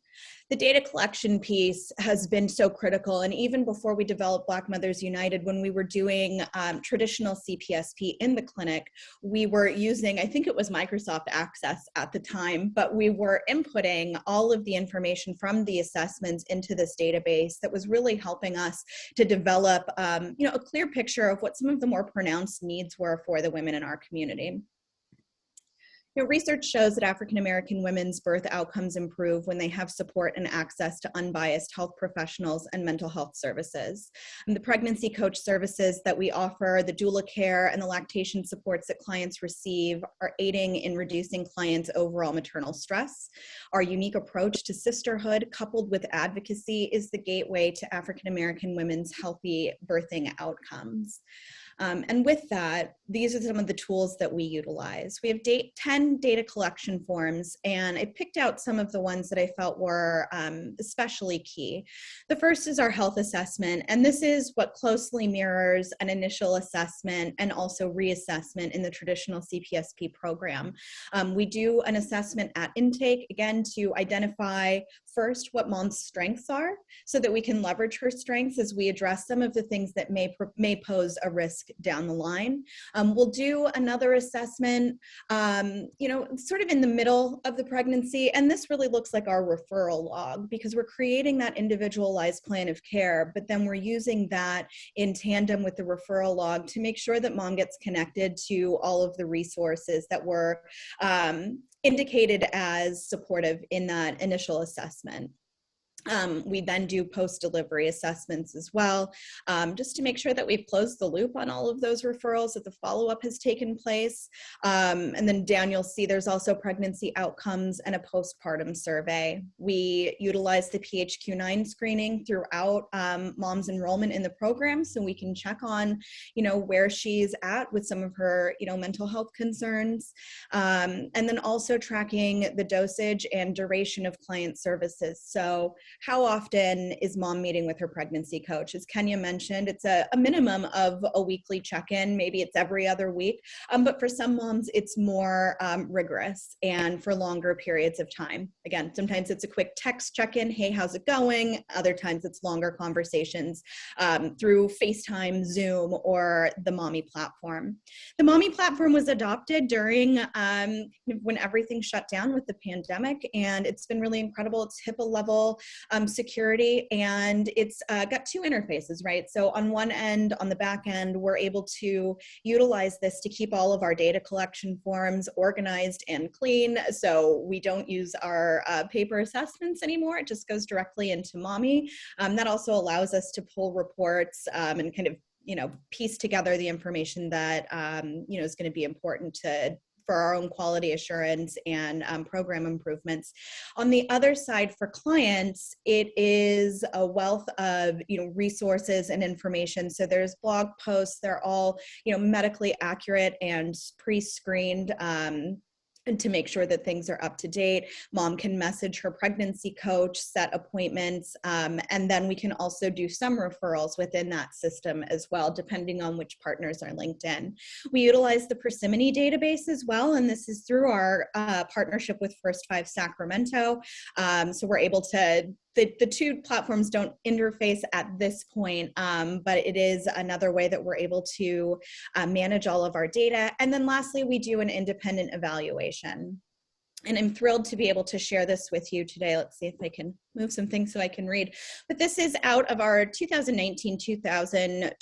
The data collection piece has been so critical. And even before we developed Black Mothers United, when we were doing traditional CPSP in the clinic, we were using, I think it was Microsoft Access at the time, but we were inputting all of the information from the assessments into this database that was really helping us to develop, you know, a clear picture of what some of the more pronounced needs were for the women in our community. You know, research shows that African American women's birth outcomes improve when they have support and access to unbiased health professionals and mental health services. And the pregnancy coach services that we offer, the doula care, and the lactation supports that clients receive are aiding in reducing clients' overall maternal stress. Our unique approach to sisterhood, coupled with advocacy, is the gateway to African American women's healthy birthing outcomes. And with that, these are some of the tools that we utilize. We have 10 data collection forms, and I picked out some of the ones that I felt were especially key. The first is our health assessment, and this is what closely mirrors an initial assessment and also reassessment in the traditional CPSP program. We do an assessment at intake, again, to identify first what mom's strengths are so that we can leverage her strengths as we address some of the things that may pose a risk down the line. We'll do another assessment, you know, sort of in the middle of the pregnancy, and this really looks like our referral log, because we're creating that individualized plan of care, but then we're using that in tandem with the referral log to make sure that mom gets connected to all of the resources that were indicated as supportive in that initial assessment. We then do post-delivery assessments as well, just to make sure that we've closed the loop on all of those referrals, that the follow-up has taken place. And then down you'll see there's also pregnancy outcomes and a postpartum survey. We utilize the PHQ-9 screening throughout mom's enrollment in the program, so we can check on, you know, where she's at with some of her, you know, mental health concerns. And then also tracking the dosage and duration of client services. So how often is mom meeting with her pregnancy coach? As Kenya mentioned, it's a minimum of a weekly check-in. Maybe it's every other week, but for some moms, it's more rigorous and for longer periods of time. Again, sometimes it's a quick text check-in, hey, how's it going? Other times it's longer conversations through FaceTime, Zoom, or the Mommy platform. The Mommy platform was adopted during when everything shut down with the pandemic, and it's been really incredible. It's HIPAA level security, and it's got two interfaces, right? So on one end, on the back end, we're able to utilize this to keep all of our data collection forms organized and clean, so we don't use our paper assessments anymore. It just goes directly into Mommy. That also allows us to pull reports and kind of, you know, piece together the information that you know, is going to be important for our own quality assurance and program improvements. On the other side, for clients, it is a wealth of, you know, resources and information. So there's blog posts, they're all, you know, medically accurate and pre-screened and to make sure that things are up to date. Mom can message her pregnancy coach, set appointments, and then we can also do some referrals within that system as well, depending on which partners are linked in. We utilize the Persimmon database as well, and this is through our partnership with First 5 Sacramento. So we're able to, the two platforms don't interface at this point, but it is another way that we're able to manage all of our data. And then lastly, we do an independent evaluation. And I'm thrilled to be able to share this with you today. Let's see if I can move some things so I can read. But this is out of our 2019-2020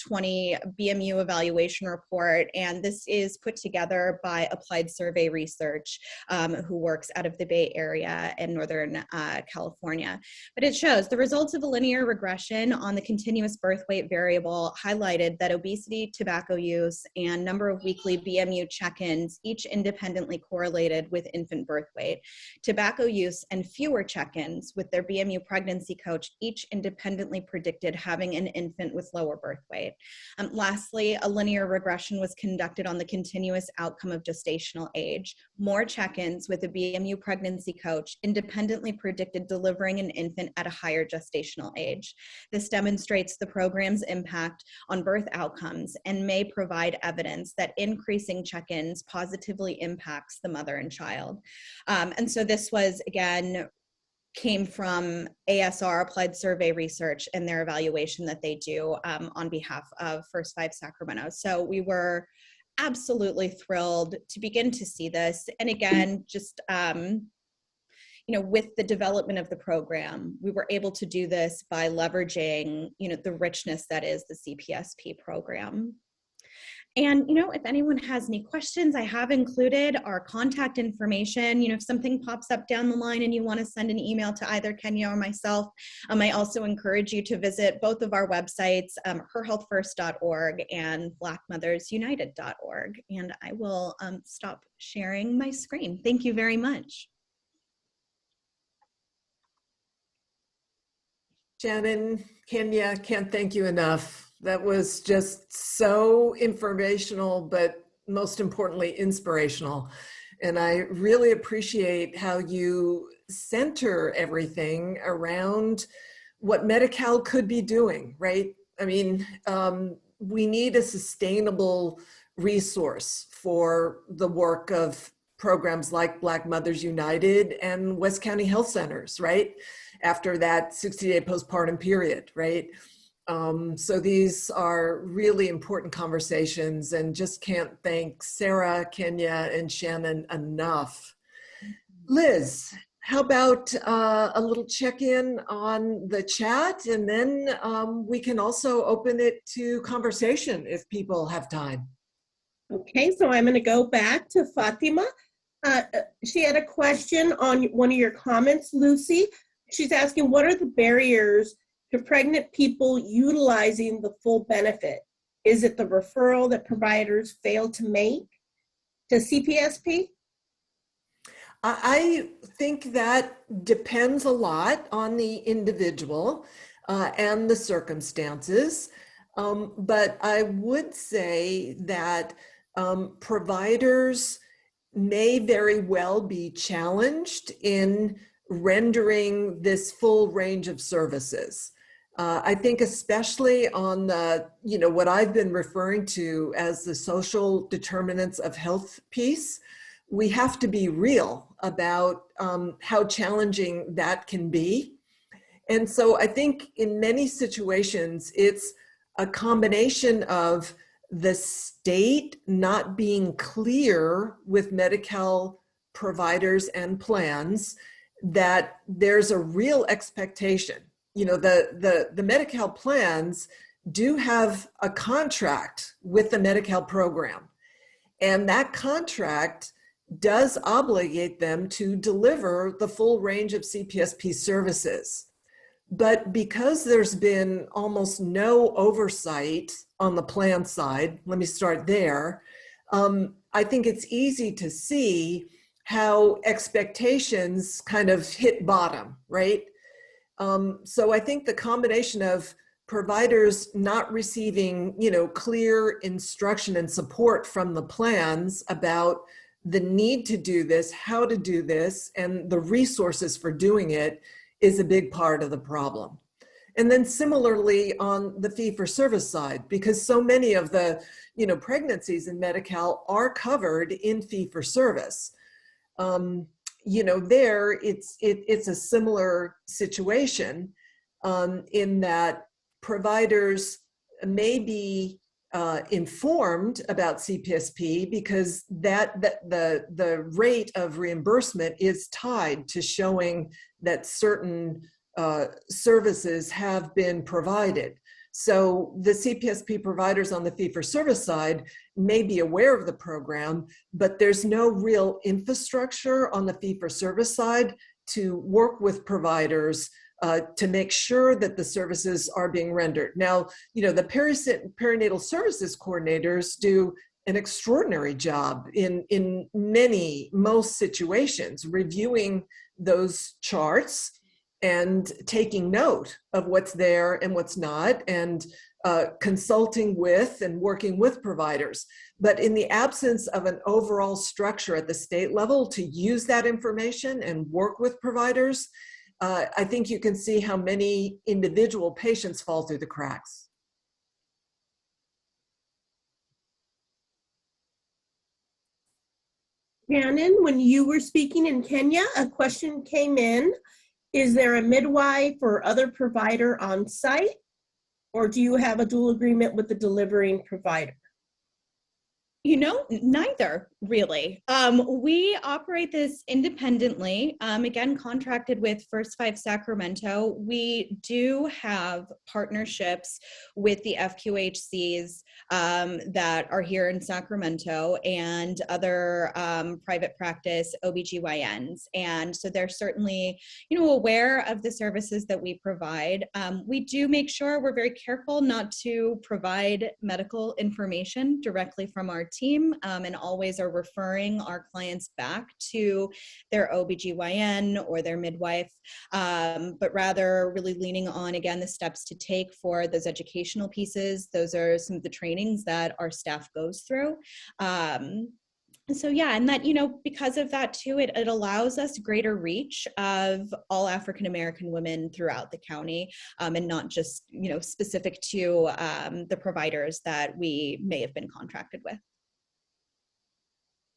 BMU evaluation report. And this is put together by Applied Survey Research, who works out of the Bay Area in Northern California. But it shows the results of a linear regression on the continuous birth weight variable highlighted that obesity, tobacco use, and number of weekly BMU check-ins each independently correlated with infant birth weight. Tobacco use and fewer check-ins with their BMU pregnancy coach each independently predicted having an infant with lower birth weight. Lastly, a linear regression was conducted on the continuous outcome of gestational age. More check-ins with a BMU pregnancy coach independently predicted delivering an infant at a higher gestational age. This demonstrates the program's impact on birth outcomes and may provide evidence that increasing check-ins positively impacts the mother and child. And so this was, again, came from ASR, Applied Survey Research, and their evaluation that they do on behalf of First 5 Sacramento. So we were absolutely thrilled to begin to see this. And again, just, with the development of the program, we were able to do this by leveraging, the richness that is the CPSP program. And, if anyone has any questions, I have included our contact information. If something pops up down the line and you want to send an email to either Kenya or myself, I also encourage you to visit both of our websites, herhealthfirst.org and blackmothersunited.org. And I will stop sharing my screen. Thank you very much. Shannon, Kenya, can't thank you enough. That was just so informational, but most importantly, inspirational. And I really appreciate how you center everything around what Medi-Cal could be doing, right? I mean, we need a sustainable resource for the work of programs like Black Mothers United and West County Health Centers, right? After that 60-day postpartum period, right? So these are really important conversations, and just can't thank Sarah, Kenya, and Shannon enough. Liz, how about a little check-in on the chat, and then we can also open it to conversation if people have time. Okay, so I'm going to go back to Fatima. She had a question on one of your comments, Lucy. She's asking, what are the barriers to pregnant people utilizing the full benefit? Is it the referral that providers fail to make to CPSP? I think that depends a lot on the individual and the circumstances. But I would say that providers may very well be challenged in rendering this full range of services. I think especially on the, what I've been referring to as the social determinants of health piece, we have to be real about how challenging that can be. And so I think in many situations, it's a combination of the state not being clear with Medi-Cal providers and plans that there's a expectation. The Medi-Cal plans do have a contract with the Medi-Cal program, and that contract does obligate them to deliver the full range of CPSP services. But because there's been almost no oversight on the plan side, let me start there, I think it's easy to see how expectations kind of hit bottom, right? So I think the combination of providers not receiving, clear instruction and support from the plans about the need to do this, how to do this, and the resources for doing it is a big part of the problem. And then similarly on the fee-for-service side, because so many of the pregnancies in Medi-Cal are covered in fee-for-service. There it's a similar situation in that providers may be informed about CPSP because the rate of reimbursement is tied to showing that certain services have been provided. So the CPSP providers on the fee-for-service side may be aware of the program, but there's no real infrastructure on the fee-for-service side to work with providers to make sure that the services are being rendered. Now, the perinatal services coordinators do an extraordinary job in most situations, reviewing those charts and taking note of what's there and what's not, and consulting with and working with providers. But in the absence of an overall structure at the state level to use that information and work with providers, I think you can see how many individual patients fall through the cracks. Shannon, when you were speaking in Kenya, a question came in. Is there a midwife or other provider on site, or do you have a dual agreement with the delivering provider? Neither really. We operate this independently, again, contracted with First 5 Sacramento. We do have partnerships with the FQHCs that are here in Sacramento and other private practice OBGYNs. And so they're certainly, aware of the services that we provide. We do make sure we're very careful not to provide medical information directly from our team, and always are referring our clients back to their OBGYN or their midwife, but rather really leaning on, again, the steps to take for those educational pieces. Those are some of the trainings that our staff goes through. So yeah, and that, because of that too, it allows us greater reach of all African-American women throughout the county, and not just, specific to the providers that we may have been contracted with.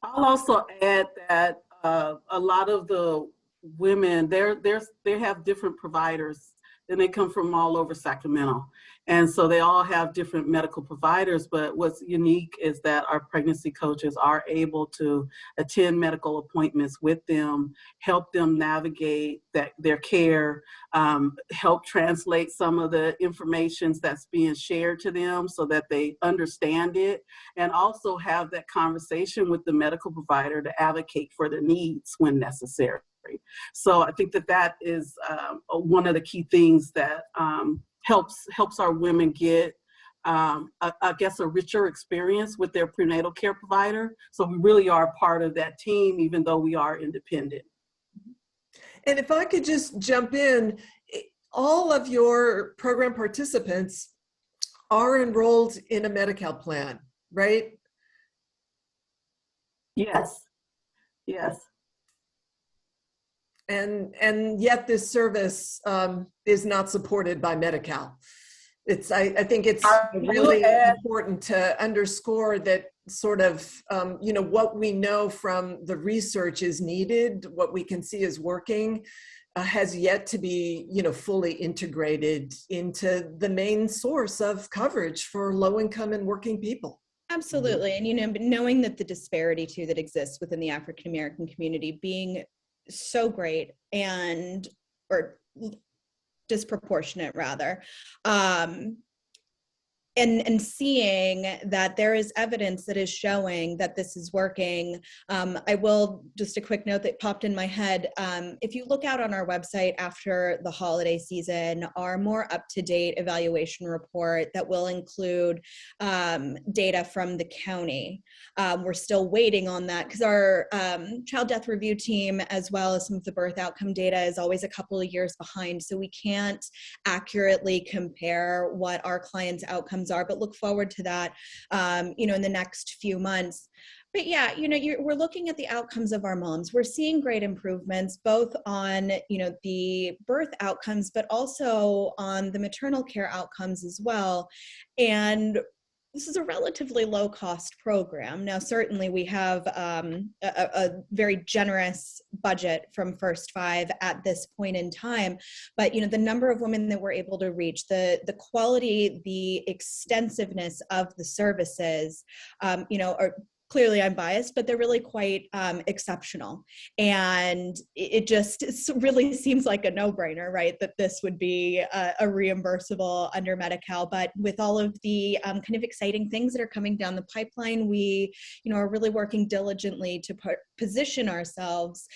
I'll also add that a lot of the women, they have different providers, and they come from all over Sacramento. And so they all have different medical providers, but what's unique is that our pregnancy coaches are able to attend medical appointments with them, help them navigate their care, help translate some of the information that's being shared to them so that they understand it, and also have that conversation with the medical provider to advocate for their needs when necessary. So I think that is one of the key things that helps our women get, I guess, a richer experience with their prenatal care provider. So we really are part of that team, even though we are independent. And if I could just jump in, all of your program participants are enrolled in a Medi-Cal plan, right? Yes, yes. And yet this service is not supported by Medi-Cal. I think it's really important to underscore that sort of, what we know from the research is needed, what we can see is working, has yet to be, fully integrated into the main source of coverage for low-income and working people. Absolutely. And, knowing that the disparity too that exists within the African-American community being so great or disproportionate rather, and seeing that there is evidence that is showing that this is working. I will, just a quick note that popped in my head, if you look out on our website after the holiday season, our more up-to-date evaluation report that will include data from the county. We're still waiting on that because our child death review team, as well as some of the birth outcome data, is always a couple of years behind. So we can't accurately compare what our clients' outcomes are, but look forward to that, in the next few months. But yeah, we're looking at the outcomes of our moms. We're seeing great improvements, both on, the birth outcomes, but also on the maternal care outcomes as well. And this is a relatively low cost program. Now, certainly we have a very generous budget from First Five at this point in time, but the number of women that we're able to reach, the quality, the extensiveness of the services, are clearly I'm biased, but they're really quite exceptional. And it just really seems like a no-brainer, right? That this would be a reimbursable under Medi-Cal. But with all of the kind of exciting things that are coming down the pipeline, we, are really working diligently to position ourselves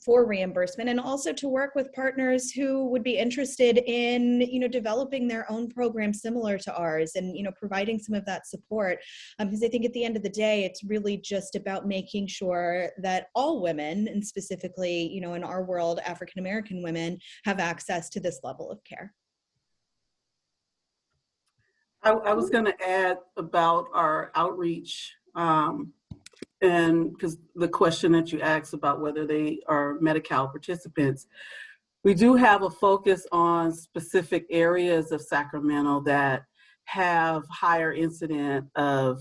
for reimbursement, and also to work with partners who would be interested in, developing their own program similar to ours, and, providing some of that support. Because I think at the end of the day, it's really just about making sure that all women, and specifically, in our world, African-American women, have access to this level of care. I was going to add about our outreach, and because the question that you asked about whether they are Medi-Cal participants, we do have a focus on specific areas of Sacramento that have higher incident of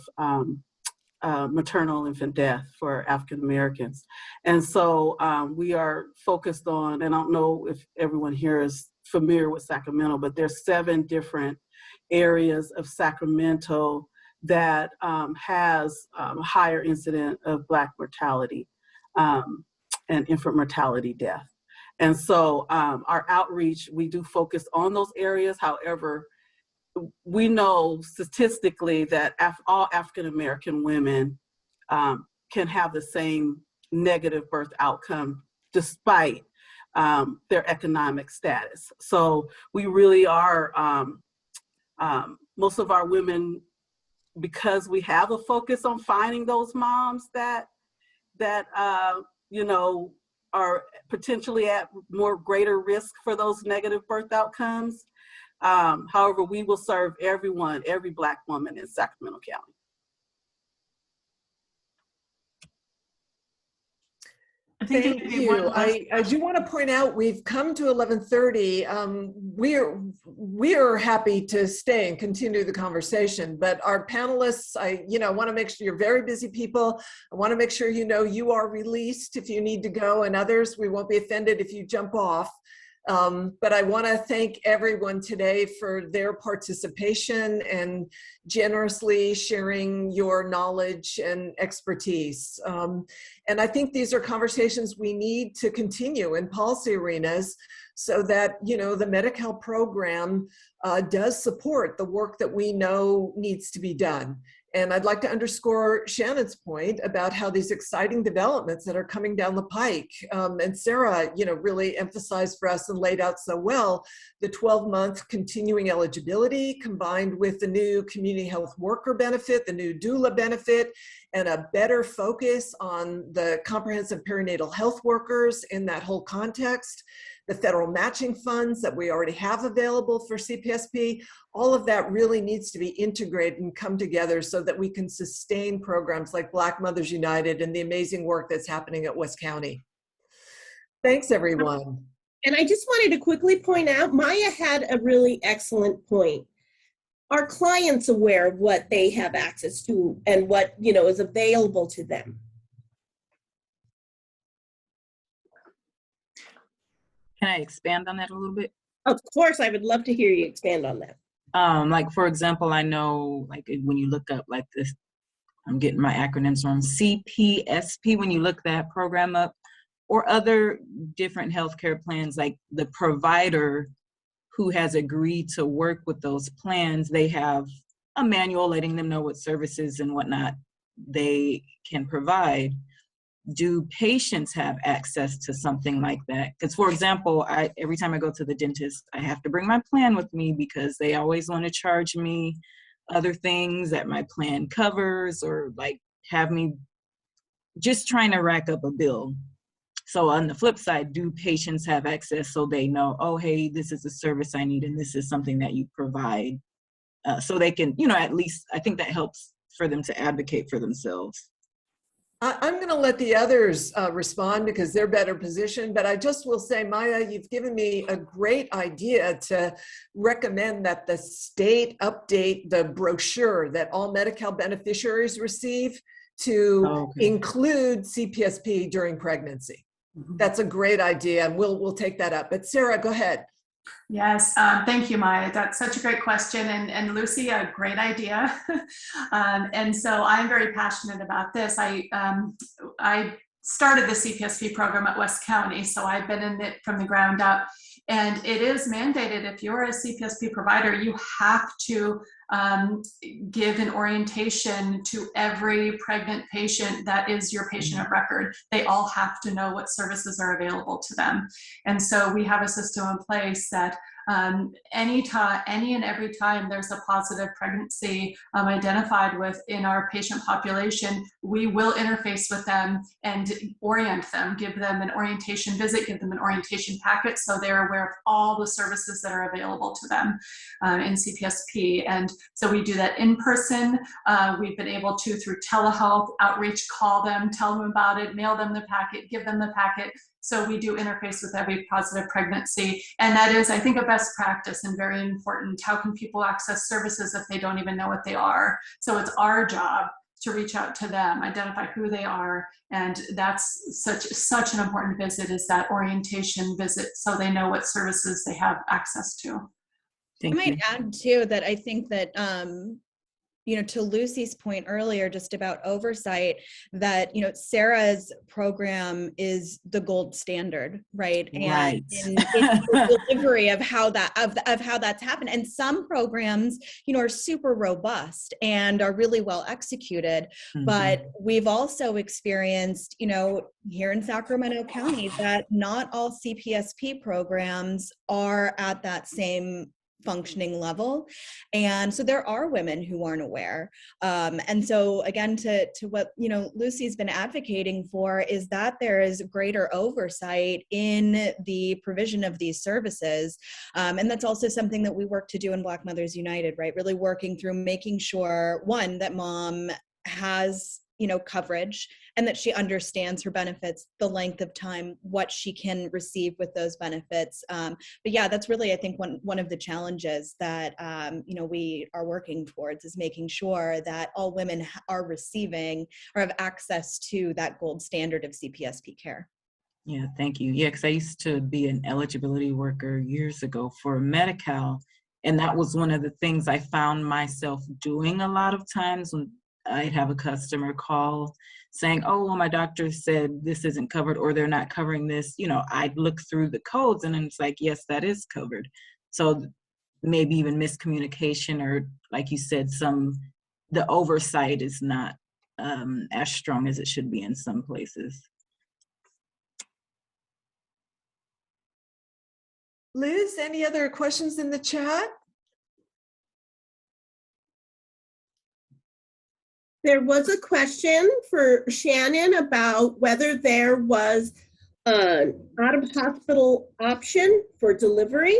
maternal infant death for African Americans. And so we are focused on, and I don't know if everyone here is familiar with Sacramento, but there's 7 different areas of Sacramento that has higher incident of Black mortality and infant mortality death. And so our outreach, we do focus on those areas. However, we know statistically that all African-American women can have the same negative birth outcome despite their economic status. So we really are, most of our women, because we have a focus on finding those moms that are potentially at more greater risk for those negative birth outcomes. However, we will serve everyone, every Black woman in Sacramento County. Thank you. I do want to point out we've come to 11:30. We are happy to stay and continue the conversation, but our panelists, I want to make sure you're very busy people. I want to make sure you are released if you need to go, and others, we won't be offended if you jump off. But I want to thank everyone today for their participation and generously sharing your knowledge and expertise. And I think these are conversations we need to continue in policy arenas so that, the Medi-Cal program does support the work that we know needs to be done. And I'd like to underscore Shannon's point about how these exciting developments that are coming down the pike, and Sarah, really emphasized for us and laid out so well, the 12-month continuing eligibility combined with the new community health worker benefit, the new doula benefit, and a better focus on the comprehensive perinatal health workers in that whole context. The federal matching funds that we already have available for CPSP, all of that really needs to be integrated and come together so that we can sustain programs like Black Mothers United and the amazing work that's happening at West County. Thanks, everyone. And I just wanted to quickly point out, Maya had a really excellent point. Are clients aware of what they have access to and what, is available to them? Can I expand on that a little bit? Of course, I would love to hear you expand on that. Like, for example, I know, like, when you look up like this, I'm getting my acronyms from CPSP, when you look that program up, or other different healthcare plans, like the provider who has agreed to work with those plans, they have a manual letting them know what services and whatnot they can provide. Do patients have access to something like that? Because, for example, every time I go to the dentist, I have to bring my plan with me because they always want to charge me other things that my plan covers, or like have me just trying to rack up a bill. So on the flip side, do patients have access so they know, oh, hey, this is a service I need and this is something that you provide, so they can, at least I think that helps for them to advocate for themselves. I'm going to let the others respond because they're better positioned, but I just will say, Maya, you've given me a great idea to recommend that the state update the brochure that all Medi-Cal beneficiaries receive to include CPSP during pregnancy. That's a great idea, and we'll take that up. But Sarah, go ahead. Yes, thank you, Maya. That's such a great question. And Lucy, a great idea. And so I'm very passionate about this. I started the CPSP program at West County, so I've been in it from the ground up. And it is mandated, if you're a CPSP provider, you have to give an orientation to every pregnant patient that is your patient of record. They all have to know what services are available to them. And so we have a system in place that any and every time there's a positive pregnancy identified within our patient population, we will interface with them and orient them, give them an orientation visit, give them an orientation packet so they're aware of all the services that are available to them in CPSP. And so we do that in person. We've been able to, through telehealth outreach, call them, tell them about it, mail them the packet, give them the packet. So we do interface with every positive pregnancy. And that is, I think, a best practice and very important. How can people access services if they don't even know what they are? So it's our job to reach out to them, identify who they are. And that's such an important visit, is that orientation visit, so they know what services they have access to. I might add too that I think that to Lucy's point earlier, just about oversight, that Sarah's program is the gold standard, right? And in the delivery of how that's happened. And some programs, are super robust and are really well executed. But we've also experienced, here in Sacramento County, that not all CPSP programs are at that same functioning level. And so there are women who aren't aware. And so again, to what, Lucy's been advocating for, is that there is greater oversight in the provision of these services. And that's also something that we work to do in Black Mothers United, right? Really working through making sure, one, that mom has coverage, and that she understands her benefits, the length of time, what she can receive with those benefits. But yeah, that's really, I think, one of the challenges that we are working towards, is making sure that all women are receiving or have access to that gold standard of CPSP care. Yeah, thank you. Yeah, because I used to be an eligibility worker years ago for Medi-Cal, and that was one of the things I found myself doing a lot of times when I'd have a customer call saying, oh, well, my doctor said this isn't covered, or they're not covering this. I'd look through the codes and it's like, yes, that is covered. So maybe even miscommunication, or like you said, the oversight is not as strong as it should be in some places. Liz, any other questions in the chat? There was a question for Shannon about whether there was an out-of-hospital option for delivery.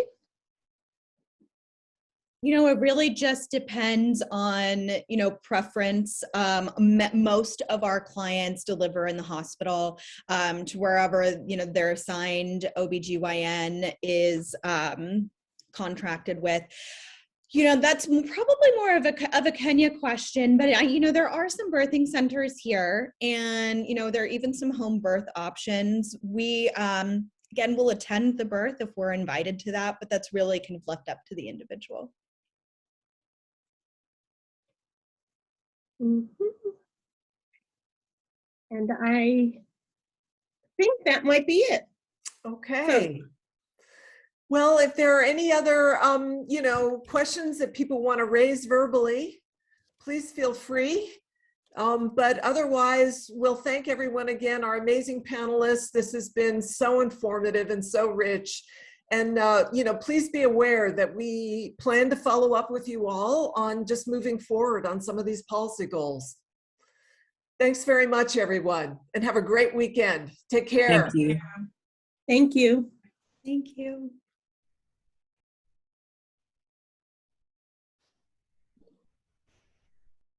It really just depends on, preference. Most of our clients deliver in the hospital to wherever, their assigned OBGYN is contracted with. That's probably more of a Kenya question, but there are some birthing centers here, and there are even some home birth options. We again will attend the birth if we're invited to that, but that's really kind of left up to the individual. And I think that might be it. Okay. Well, if there are any other, questions that people want to raise verbally, please feel free. But otherwise, we'll thank everyone again, our amazing panelists. This has been so informative and so rich. And, please be aware that we plan to follow up with you all on just moving forward on some of these policy goals. Thanks very much, everyone, and have a great weekend. Take care. Thank you. Thank you. Thank you.